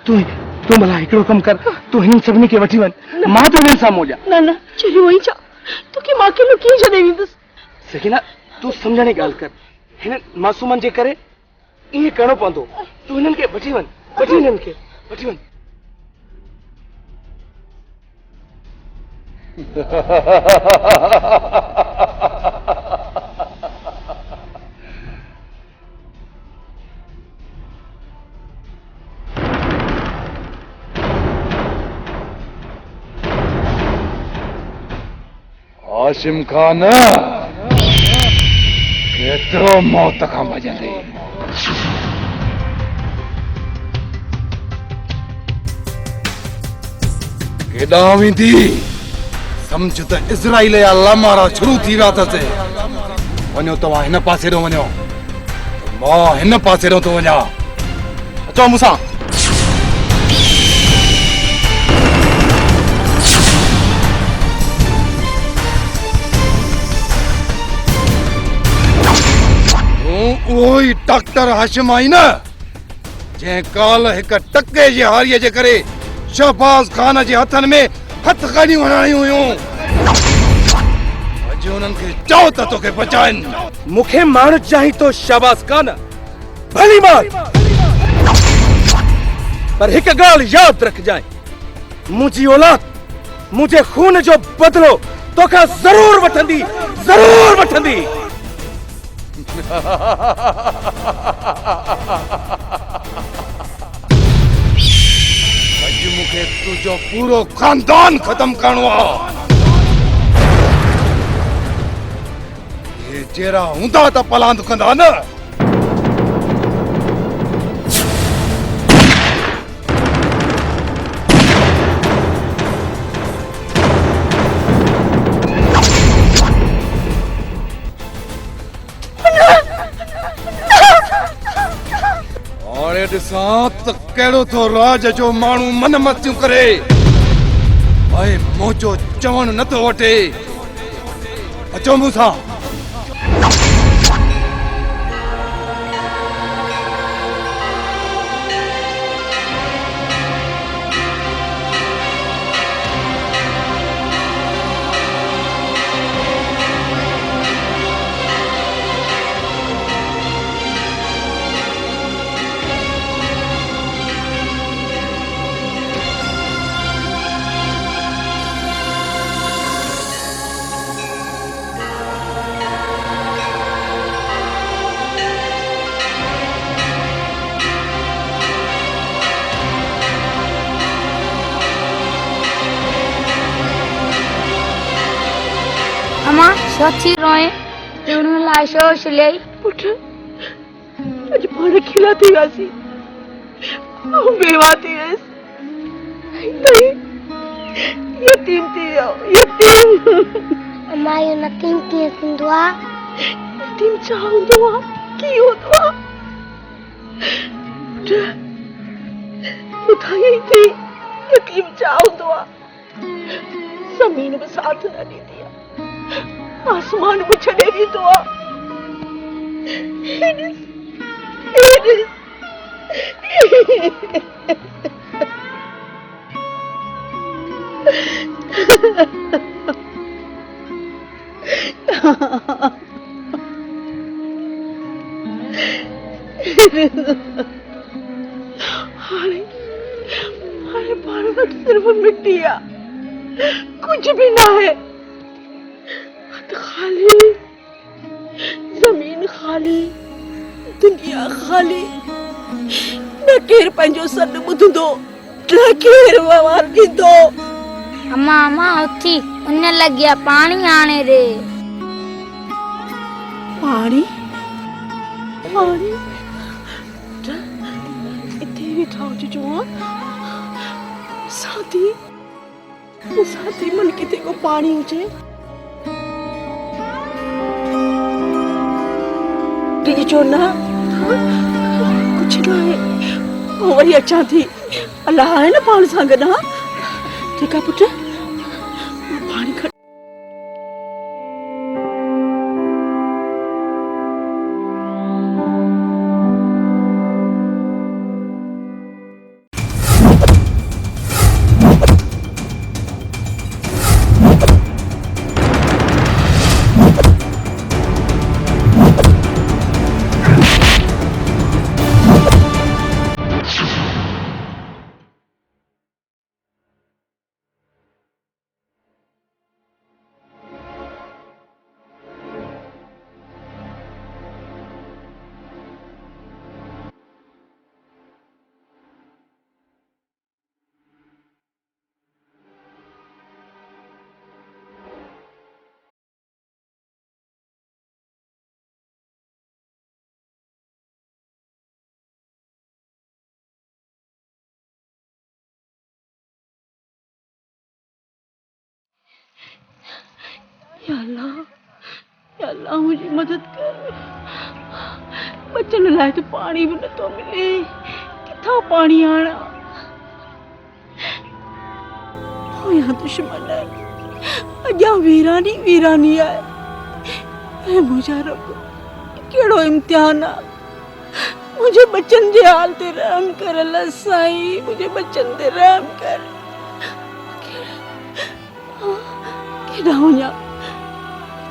तू भला हिकिड़ो कम कर तू हिन सभिनी खे वठी वञ मां तो हिन सां मोजा न चली वई छा तोखे मां अकेलो कीअं छॾे वेंदुसि सकीना तू सम्झण जी ॻाल्हि कर हिन मासूमनि जे करे ईअं करिणो पवंदो तू हिननि खे वठी वञ हिननि खे वठी वञ हाशिम खान केतिरो मौत खां भॼंदे केॾां वेंदी सम्झ त इज़राइल जा लामारा शुरू थी विया अथसि वञो तव्हां हिन पासे ॾो वञो मां हिन पासे ॾो थो वञा अचो मूंसां उहो ई डॉक्टर हाशिम आई न जंहिं काल हिक टके जी हारीअ जे करे शहबाज खान जे हथनि में हथ खणी वञायूं हुयूं अॼु उन्हनि खे चओ त तोखे बचाइनि मूंखे माण्हू चाही तो शहबाज खान भली मार पर हिक ॻाल्हि यादि रखजांइ मुंहिंजी औलाद मुंहिंजे खून जो बदिलो तोखां ज़रूर वठंदी अॼु मूंखे तुंहिंजो पूरो खानदान ख़तम करणो आहे हे जहिड़ा हूंदा त पलांद कंदा न ॾिसां त कहिड़ो थो राज जो माण्हू मन मस्तियूं करे ऐं मुंहिंजो चवण नथो वठे अचो मूंसां अम्मा सच्ची रोए तुम लाशो ले पुट आज पाने खिला थी वासी बेवा थी वस नहीं यतीम थी यतीम अम्मा ये नतीम की सिंधुआ यतीम चाहूं दुआ की हो दुआ उठाई थी यतीम चाहूं दुआ जमीन में साथ न दी दिया आसमान को छड़े दी दुआ हमारे भारत सिर्फ मिट्टी है कुछ भी ना है खाली जमीन खाली दुनिया खाली न केर पंहिंजो सॾु ॿुधंदो न केर ववार ॾींदो अम्मा अम्मा उथी उन लॻिया पाणी आणे रे पाणी पाणी इथे वेठा हुजो साथी साथी मन किथे को पानी हुजे जो ना कुछ ना है वही अच्छा थी अल्लाह है ना पाण सां गॾु हा ठीक है पुट पानी खड़ या अल्लाह मुझे मदद कर बचन लाए तो पानी भी न तो मिले किथा पानी आना यहाँ दुश्मन है अजा वीरानी है ऐ मुझा रब केड़ो इम्तिहान आ मुझे बच्चन जे हाल ते रहम कर अल्लाह साईं मुझे बच्चन ते रहम कर केड़ा वञा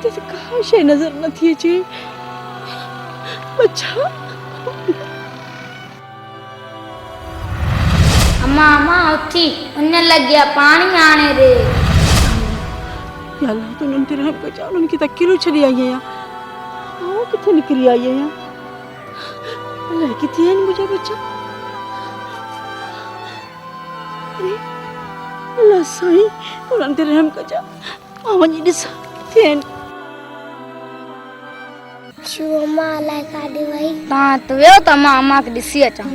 ते का शे नजर न थी अचे बच्चा अम्मा उठी उन्हें लग गया पानी आने रे या अल्लाह तू उन ते रहम कर जा उनकी तकिलो छड़ी आई है ओ किथे निकली आई है अल्लाह किथे है मुझे बच्चा अरे अल्लाह साईं उन ते रहम कर जा वञी ॾिस किथे आहिनि अम्मा अलाए काॾे वई तव्हां त वियो त मां अम्मा खे ॾिसी अचां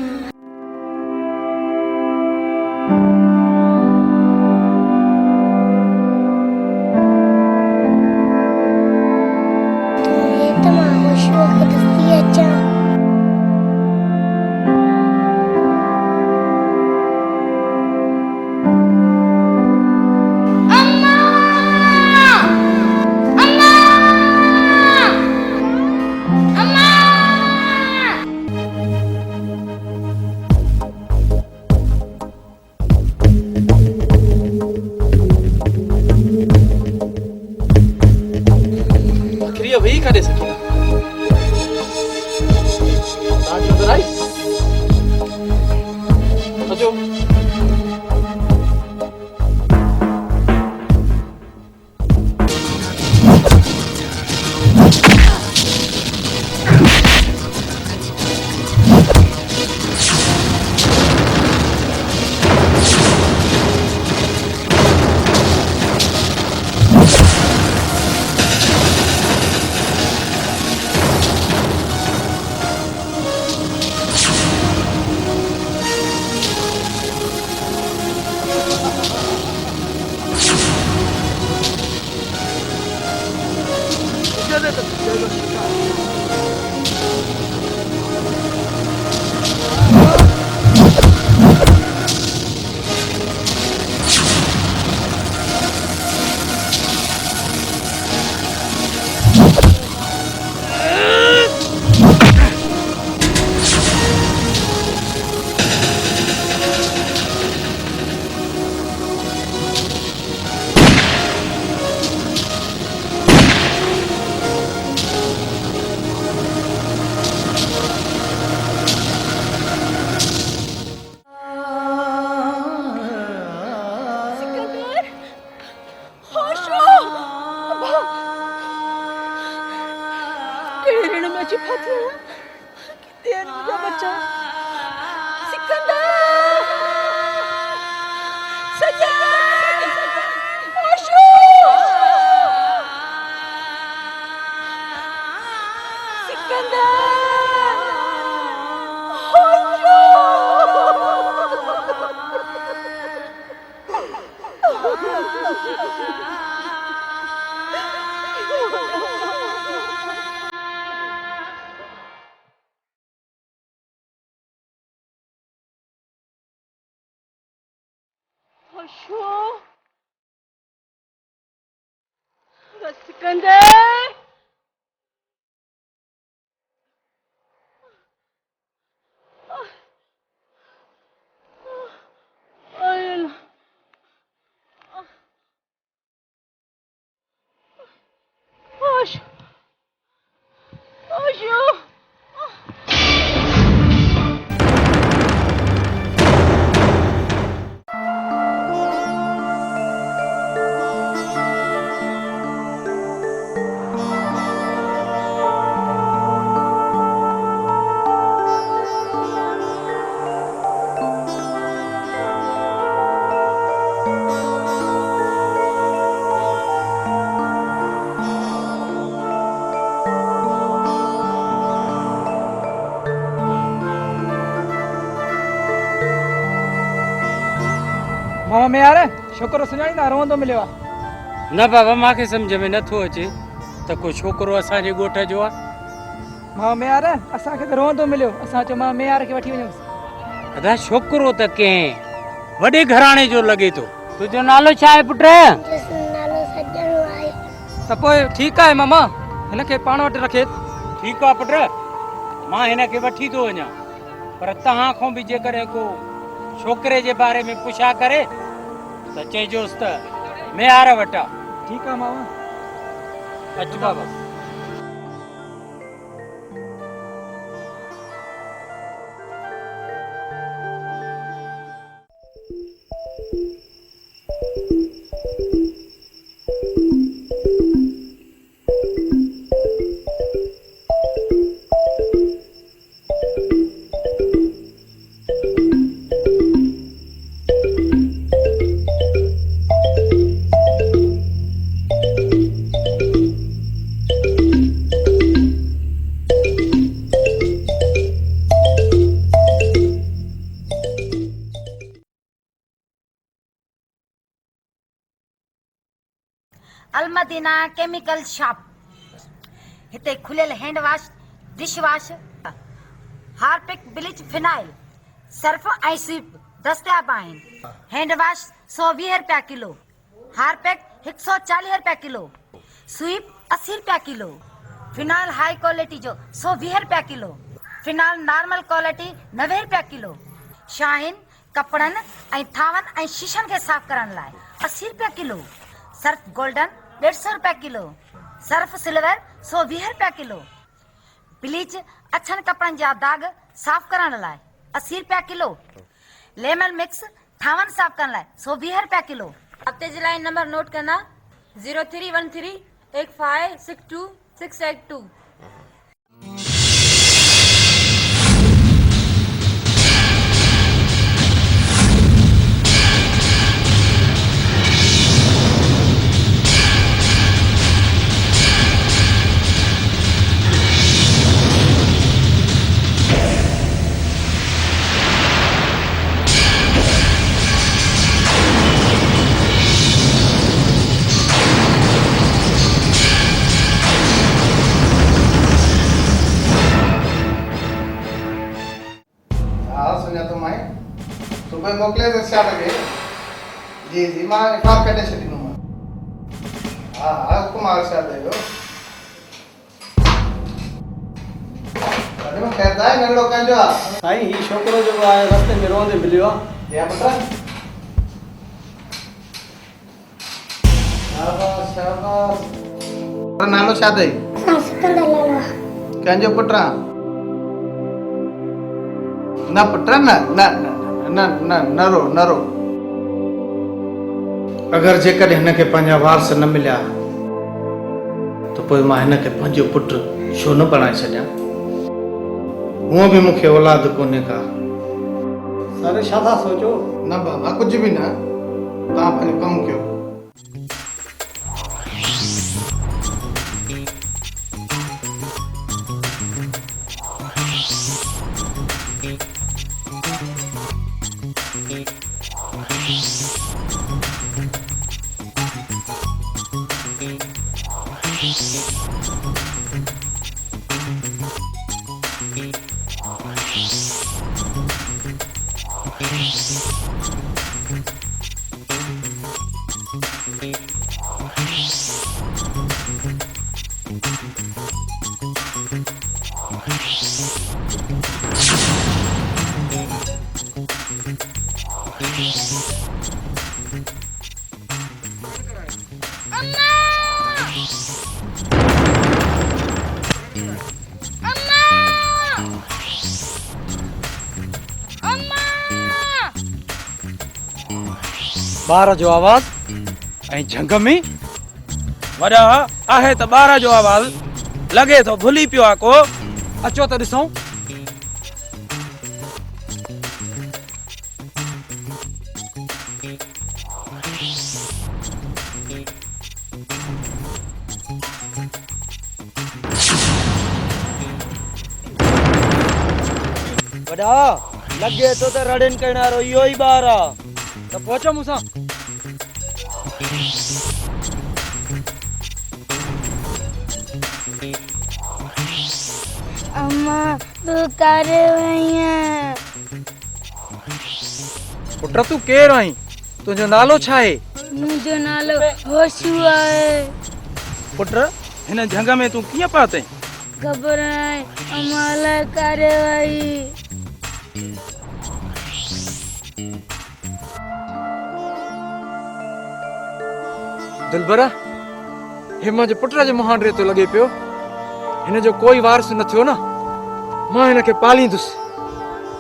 वही करे सकीना ताजो उधर आई अजो सिकंदर मामा मैं यार छोकरो सुञाणींदा रहंदो मिलियो आहे न बाबा मूंखे सम्झ में नथो अचे त को छोकिरो असांजे ॻोठ जो आहे। मामा मैं यार असांखे त रहंदो मिलियो, असां चयो मां मेयार खे वठी वञूंसि। अदा छोकिरो त कंहिं वॾे घराणे जो लॻे थो। तुंहिंजो नालो छा आहे पुट? त पोइ ठीकु आहे मामा, हिनखे पाण वटि रखे। ठीकु आहे पुट, मां हिनखे वठी थो वञा, पर तव्हां खां बि जेकॾहिं को छोकिरे जे बारे में पुछा करे त चइजोसि त मेयार वटि आहे। ठीकु आहे मामा। अचु बाबा। अलमदीना केमिकल शॉप हिते खुलियल hand wash, dish wash, Harpic, bleach, phenyl, Surf ऐं स्वीप दस्तियाब आहिनि। हैंड वॉश 120 रुपया किलो, हार्पिक 140 रुपया किलो, स्वीप 80 रुपया किलो, फिनाइल हाई क्वालिटी जो 120 रुपया किलो, फिनाइल नॉर्मल क्वालिटी 90 रुपया किलो, शाहीन कपड़नि ऐं थावनि ऐं शीशनि खे साफ़ करण लाइ 80 रुपया किलो, सर्फ गोल्डन 150 रुपया किलो, सर्फ सिल्वर 120 रुपया किलो, ब्लीच अछनि कपड़नि जा दाग साफ़ करण लाइ 80 रुपया किलो, लेमन मिक्स थावनि साफ़ करण लाइ 120 रुपया किलो। हफ्ते जे लाइ नंबर नोट करना 03138562 सुबह मोकले दर्शा लगे जी जी मां इफ़ार कटे छॾींदो मां। हा हा हुकुम आरशा देयो अरे मैं कहता है नंढो कंजो आ साईं ही छोकरो जो आहे रस्ते में रोंदे मिलियो आहे। या पुत्र शाबाश शाबाश। पर नालो छा अथई? सिकंदर लाला। कंजो पुत्र न पुत्र न न न न न रो न रो। अगर जेकॾहिं हिनखे पंहिंजा वारस न मिलिया त पोइ मां हिनखे पंहिंजो पुटु छो न बणाए छॾियां। हूअं बि मूंखे औलाद कोन्हे का। सर छा था सोचो? न बाबा कुझु बि न, तव्हां पंहिंजो कमु कयो। ॿार जो आवाज़ ऐं झंग में वॾा आहे त ॿार जो आवाज़ लॻे थो भुली पियो आहे को। अचो त ॾिसूं। वॾा लॻे थो त रड़िन करण वारो इहो ई ॿार आहे। त पहुचो मूंसां। अम्मा तू करे वई पुट तूं केरु आहीं? तुंहिंजो नालो छा आहे? मुंहिंजो नालो होशू आहे। पुट हिन झंग में तूं कीअं पिया अथई? ख़बर आहे अम्मा लाइ करे वई। दिलबरा हे मुंहिंजे पुट जे मुहांडे तो लॻे पियो हिन जो कोई वारस न थियो न। मां हिन खे पालींदुसि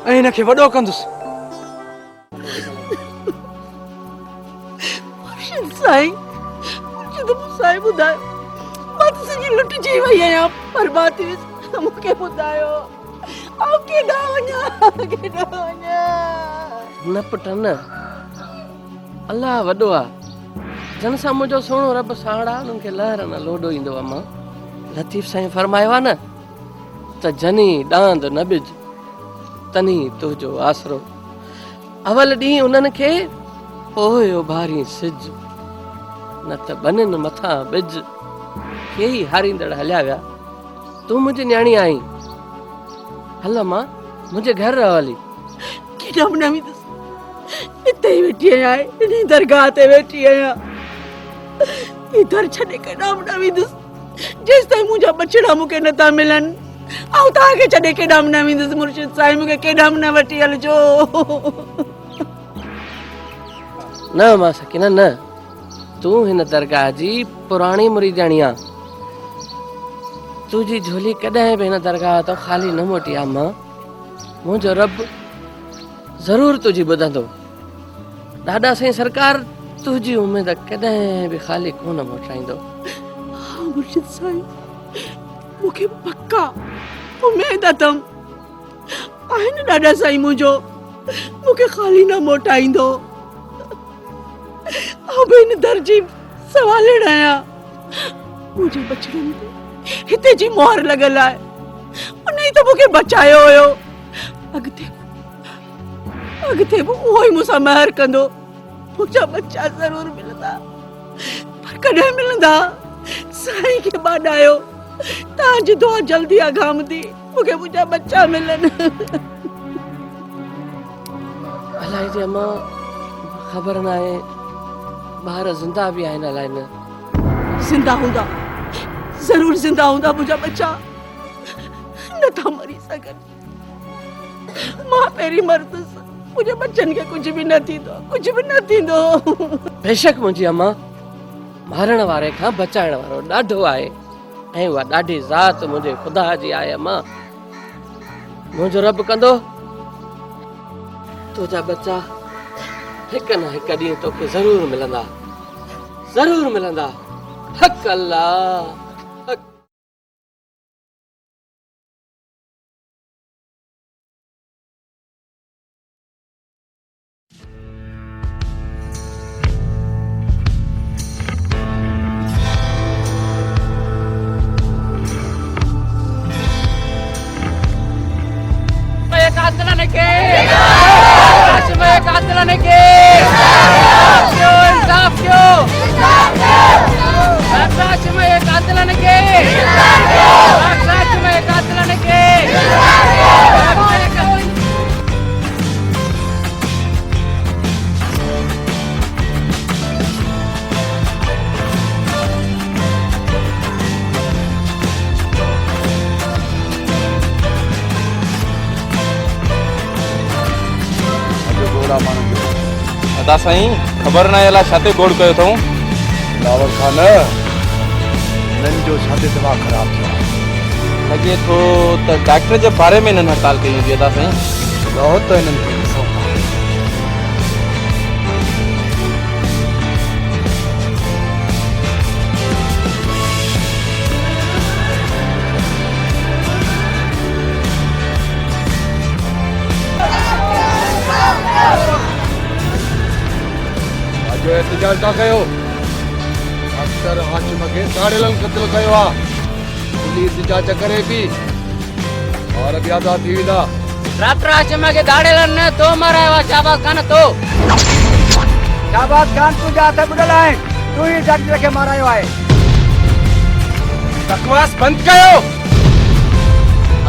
ऐं हिन खे वॾो कंदुसि। साईं साईं ॿुधायो मां त सॼी लुटिजी वई आहियां बर्बाद थी वियसि। मूंखे ॿुधायो ऐं केॾां वञा। न पुट न, अल्लाह वॾो आहे। जन सां मुंहिंजो सुहिणो रब साड़ा उन्हनि खे लहर न लोॾो ईंदो आहे। मां लतीफ़ साईं फरमायो आहे न त जनी डांद न बिज तनी तुंहिंजो आसरो। अवल ॾींहुं उन्हनि खे पोइ उभारी सिज न त बननि मथां बिज के ई हारींदड़ हलिया विया। तूं मुंहिंजी न्याणी आहीं, हल मां मुंहिंजे घर रह हली। केॾां न वेंदसि, हिते ई वेठी आहियां, हिन दरगाह ते वेठी आहियां। ही दर छॾे केॾां न वेंदसि जेसि ताईं मुंहिंजा बछड़ा मूंखे नथा मिलनि। ऐं तव्हांखे छॾे केॾां न वेंदसि मुर्शिद साईं, मूंखे केॾां न वठी हलिजो। न मां सकीना न, तूं हिन दरगाह जी पुराणी मुरीदाणी आहे। तुंहिंजी झोली कॾहिं बि हिन दरगाह तो ख़ाली न मोटी आहे। मां मुंहिंजो रब ज़रूरु तुंहिंजी ॿुधंदो। ॾाॾा साईं सरकार तुंहिंजी उमेद कॾहिं बि ख़ाली कोन मोटाईंदो। हाँ मुर्शिद साईं, मूंखे पक्का उमेद अथमि आहिनि ॾाॾा साईं मुंहिंजो मूंखे ख़ाली न मोटाईंदो। ऐं बि हिन दर जी सवालण आहियां। मुंहिंजे बचड़नि ते हिते जी मोहर लॻल आहे, उन ई त मूंखे बचायो हुयो। अॻिते बि उहो ई मूंसां महर कंदो। मुंहिंजा बच्चा ज़रूर मिलंदा, पर कॾहिं मिलंदा? साईं खे ॿाॾायो, तव्हांजी दुआ जल्दी आगामदी, मूंखे मुंहिंजा बच्चा मिलनि। अलाए जे अम्मा ख़बर न आहे ॿार ज़िंदा बि आहिनि अलाए न। ज़िंदा हूंदा, ज़रूर ज़िंदा हूंदा मुंहिंजा बच्चा, नथा मरी सघनि। मां पहिरीं मरदसि, मुंहिंजे बच्चनि खे कुझु बि न थींदो, कुझु बि न थींदो। बेशक मुंहिंजी अम्मा मारण वारे खां बचाइण वारो ॾाढो आहे, ऐं उहा ॾाढी ज़ात मुंहिंजे ख़ुदा जी आहे। अम्मा मुंहिंजो रब कंदो तुंहिंजा बच्चा हिकु न हिकु ॾींहुं तोखे ज़रूरु मिलंदा, ज़रूरु मिलंदा। हक़ अल्लाह। वॾा साईं ख़बर न आहे अलाए छा ते गोड़ कयो अथऊं। लावर खान हिननि जो छा ते दिमाग़ ख़राब थियो आहे? लॻे थो त डॉक्टर जे बारे में हिननि हड़ताल कई हूंदी वॾा साईं। रहो त हिननि खे ॾिसूं था। जो एहतजाज था कयो, डॉक्टर हाशिम खे दाड़ेलनि क़त्ल कयो आहे। पुलिस जांच करे पई और बि आज़ाद थी वेंदा। डॉक्टर हाशिम खे दाड़ेलनि ने तो मारायो आहे, शाहबाज खान तो। शाहबाज खान तुंहिंजा हथ ॿुॾल आहिनि, तूं ई डॉक्टर खे मारायो आहे। बकवास बंदि कयो।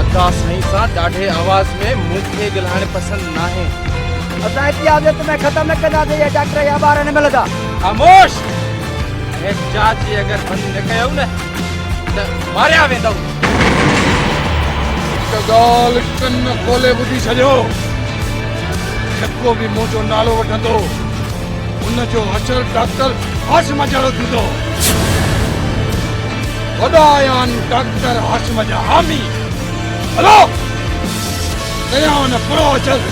अदा साईं सां ॾाढे आवाज़ में मूंखे ॻाल्हाइण पसंदि न आहे। असां इतिहास में ख़तम न कंदासीं, या डॉक्टर या ॿार न मिलंदा। ख़ामोश। एहतजाज जी अगरि बंदि न कयो न त मारिया वेंदव। हिकु ॻाल्हि कन खोले ॿुधी छॾियो, जेको बि मुंहिंजो नालो वठंदो उनजो अचल डॉक्टर हाशिम जहिड़ो थींदो। वॾा आया आहिनि डॉक्टर हाशिम जा हामी। हलो कयां न पूरो अचल।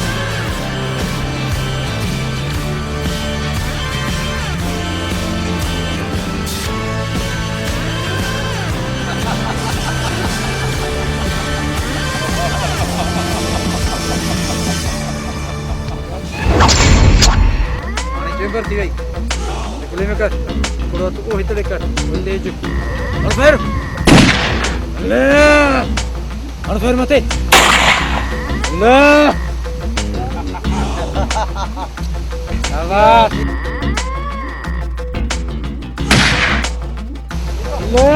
चेंबर थी वई खुले में कर थोड़ा तो वो हिते कर ले जो और फिर ले और फिर मते ले शाबाश ले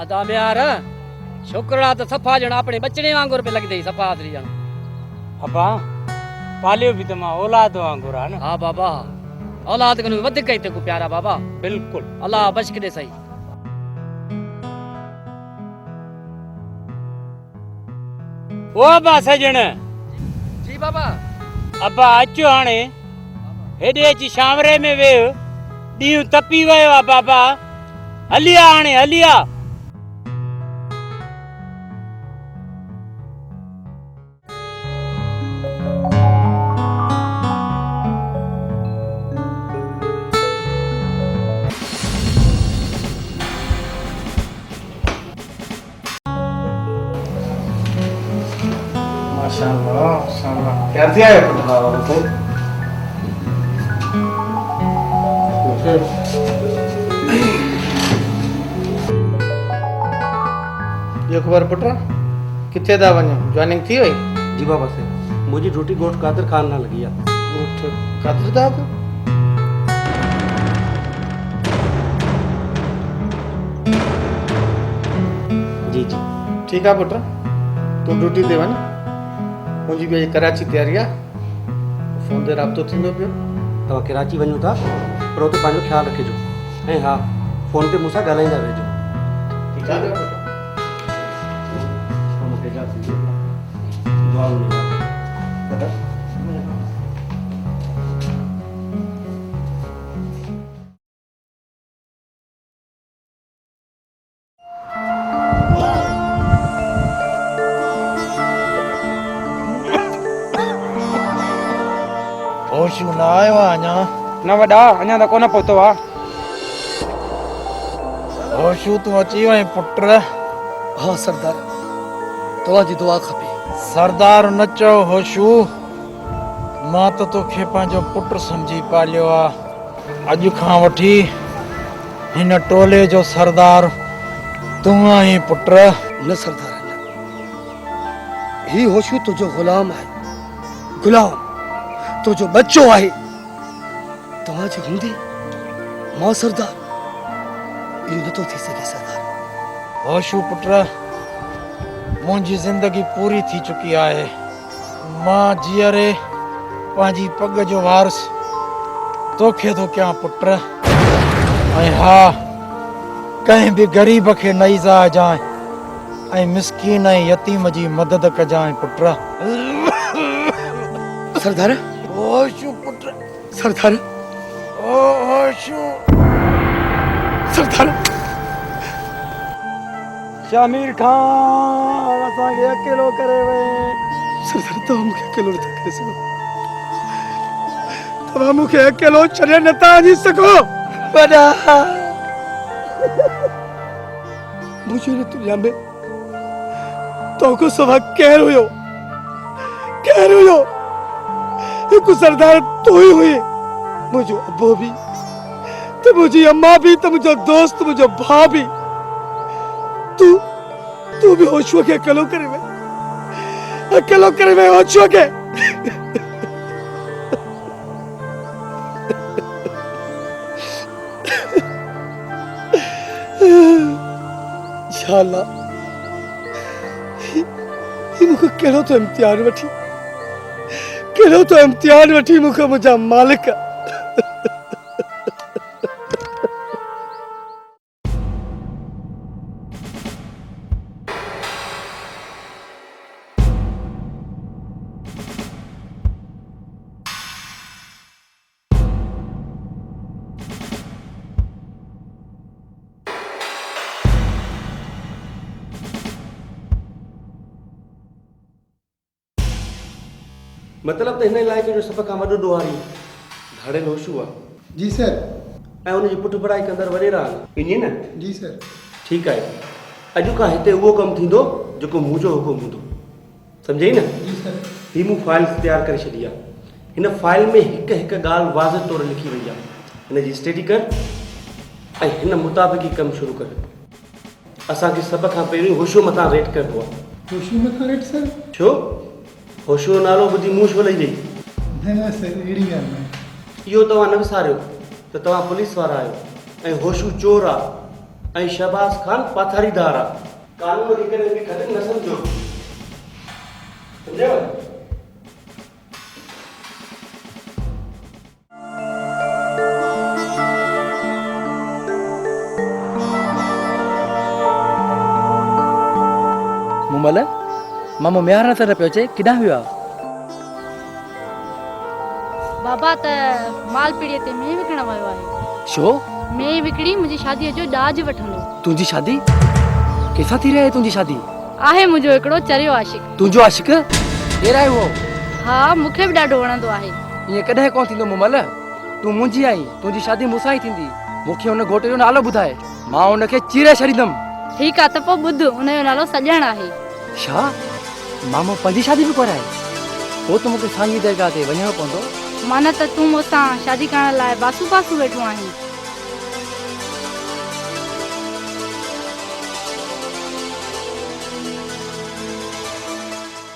अदा में यार छोकरा तो सफा जण अपने बचने वांगुर पे लगदे सफा आदरी जण। अबा पालियो भी तो मां औलाद वांगुर है ना। हां बाबा औलाद कनु वध कई ते को प्यारा बाबा। बिल्कुल अल्लाह बच के दे सही। ओ अबा सजण जी बाबा। अबा अचो हाणे हेडे अची शामरे में वे ॾींहुं तपी वियो आहे बाबा। हलिया हाणे हलिया। माशाल्लाह माशाल्लाह क्या दिया है पुटला को ये खबर पुट किथे दा वञो जॉइनिंग थी वई जी बाबा से मुझे ड्यूटी गोट कादर खान ना लगी है। गोट कादर दा जी जी ठीक है पुट तू ड्यूटी ते वञ मुंहिंजी बि कराची तयारी आहे फोन ते राब्तो थींदो पियो। तव्हां कराची वञो था पर उते पंहिंजो ख्यालु रखिजो ऐं हा फोन ते मूंसां ॻाल्हाईंदा रहिजो। ठीक है होश न आयो आहे अञा न वॾा अञा त कोन पहुतो आहे। होशू तूं अची वहीं पुट? हाँ सरदार, तव्हांजी दुआ खपे। सरदार न चओ होशू, मां त तोखे पंहिंजो पुट सम्झी पालियो आहे। अॼु खां वठी हिन टोले जो सरदार तूं आहीं पुट। न सरदार न, ही होशू तुझो गुलाम आहे, गुलाम तुझो बच्चो आहे। तव्हांजी हूंदी मां सरदार, इहो नथो थी सघे सरदार। होशू पुट, मुंहिंजी ज़िंदगी पूरी थी चुकी आहे। मां जीअरे पंहिंजी पग जो वारस तोखे थो कयां पुट। ऐं हा, कंहिं बि ग़रीब खे न ईज़ा जाए ऐं मिसकीन ऐं यतीम जी मदद कजांइ पुट। सरदार होशू पुट, सरदार ओ होशू सरदार। शामिर खान असांखे अकेलो करे वए। सरदार तव्हां मूंखे अकेलो नथा करे सघो, तव्हां मूंखे अकेलो छॾे नथा वञी सघो। वॾा मुंहिंजे हिन दुनिया में तोखे सवा केरु हुयो? केरु हुयो? हिकु सरदार तूं ई हुई। मुंहिंजो अबो बि, त मुंहिंजी अम्मा बि, त मुंहिंजो दोस्त, मुंहिंजो भाउ बि। तूं बि होशूअ खे अकेलो करे वए, अकेलो करे वए होशूअ खे। शाला ही मूंखे कहिड़ो तो इम्तिहान वठी, कहिड़ो तो इम्तिहान वठी मूंखे मुंहिंजा मालिक। मतलब तो हिन इलाइक़े जो सभ खां वॾो ॾोहारी धाड़ेल होशू आहे। जी सर। ऐं हुनजी पुठि पढ़ाई कंदड़ वॾेरा ईअं न? जी सर। ठीकु आहे, अॼु खां हिते उहो कमु थींदो जेको मुंहिंजो हुकुम हूंदो, सम्झई न? जी सर। ही मूं फाइल तयारु करे छॾी आहे। हिन फाइल में हिकु हिकु ॻाल्हि वाज़ह तौरु लिखी वई आहे। हिन जी स्टडी कर ऐं हिन मुताबिक़ ई कमु शुरू कर। असांखे सभ खां पहिरियों होशू मथां रेट करिणो आहे। होशू मथां रेट सर? छो? होशू नालो ॿुधी मूं छो लही वई? न सर, अहिड़ी ॻाल्हि न। इहो तव्हां न विसारियो त तव्हां पुलिस वारा आहियो ऐं होशू चोर आहे ऐं शहबाज़ खान पाथारीदार आहे। कानून खे कॾहिं बि घटि न सम्झो, सम्झव? मुमल मामो म्यार नथो न पियो अचे, किॾां वियो आहे? बाबा त माल पीड़ीअ ते में विकण वियो आहे। छो? में विकड़ी मुंहिंजी शादीअ जो ॾाज वठंदो। तुंहिंजी शादी कंहिंसां थी रही आहे? तुंहिंजी शादी आहे मुंहिंजो हिकिड़ो चरियो आशिक। तुंहिंजो आशिक? केरु आहे उहो? हा, मूंखे बि ॾाढो वणंदो आहे। ईअं कॾहिं कोन थींदो मुमल, तूं मुंहिंजी आई, तुंहिंजी शादी मूंसां ई थींदी। मूंखे हुन घोट जो नालो ॿुधाए, मां हुनखे चीरे छॾींदमि। ठीकु आहे, त पोइ ॿुध, हुनजो नालो सॼण आहे। छा? मामो पंहिंजी शादी बि कराए? पोइ त मूंखे साईं दरगाह ते वञणो पवंदो। माना त तूं मूंसां शादी करण लाइ बासू बासू वेठो आहीं?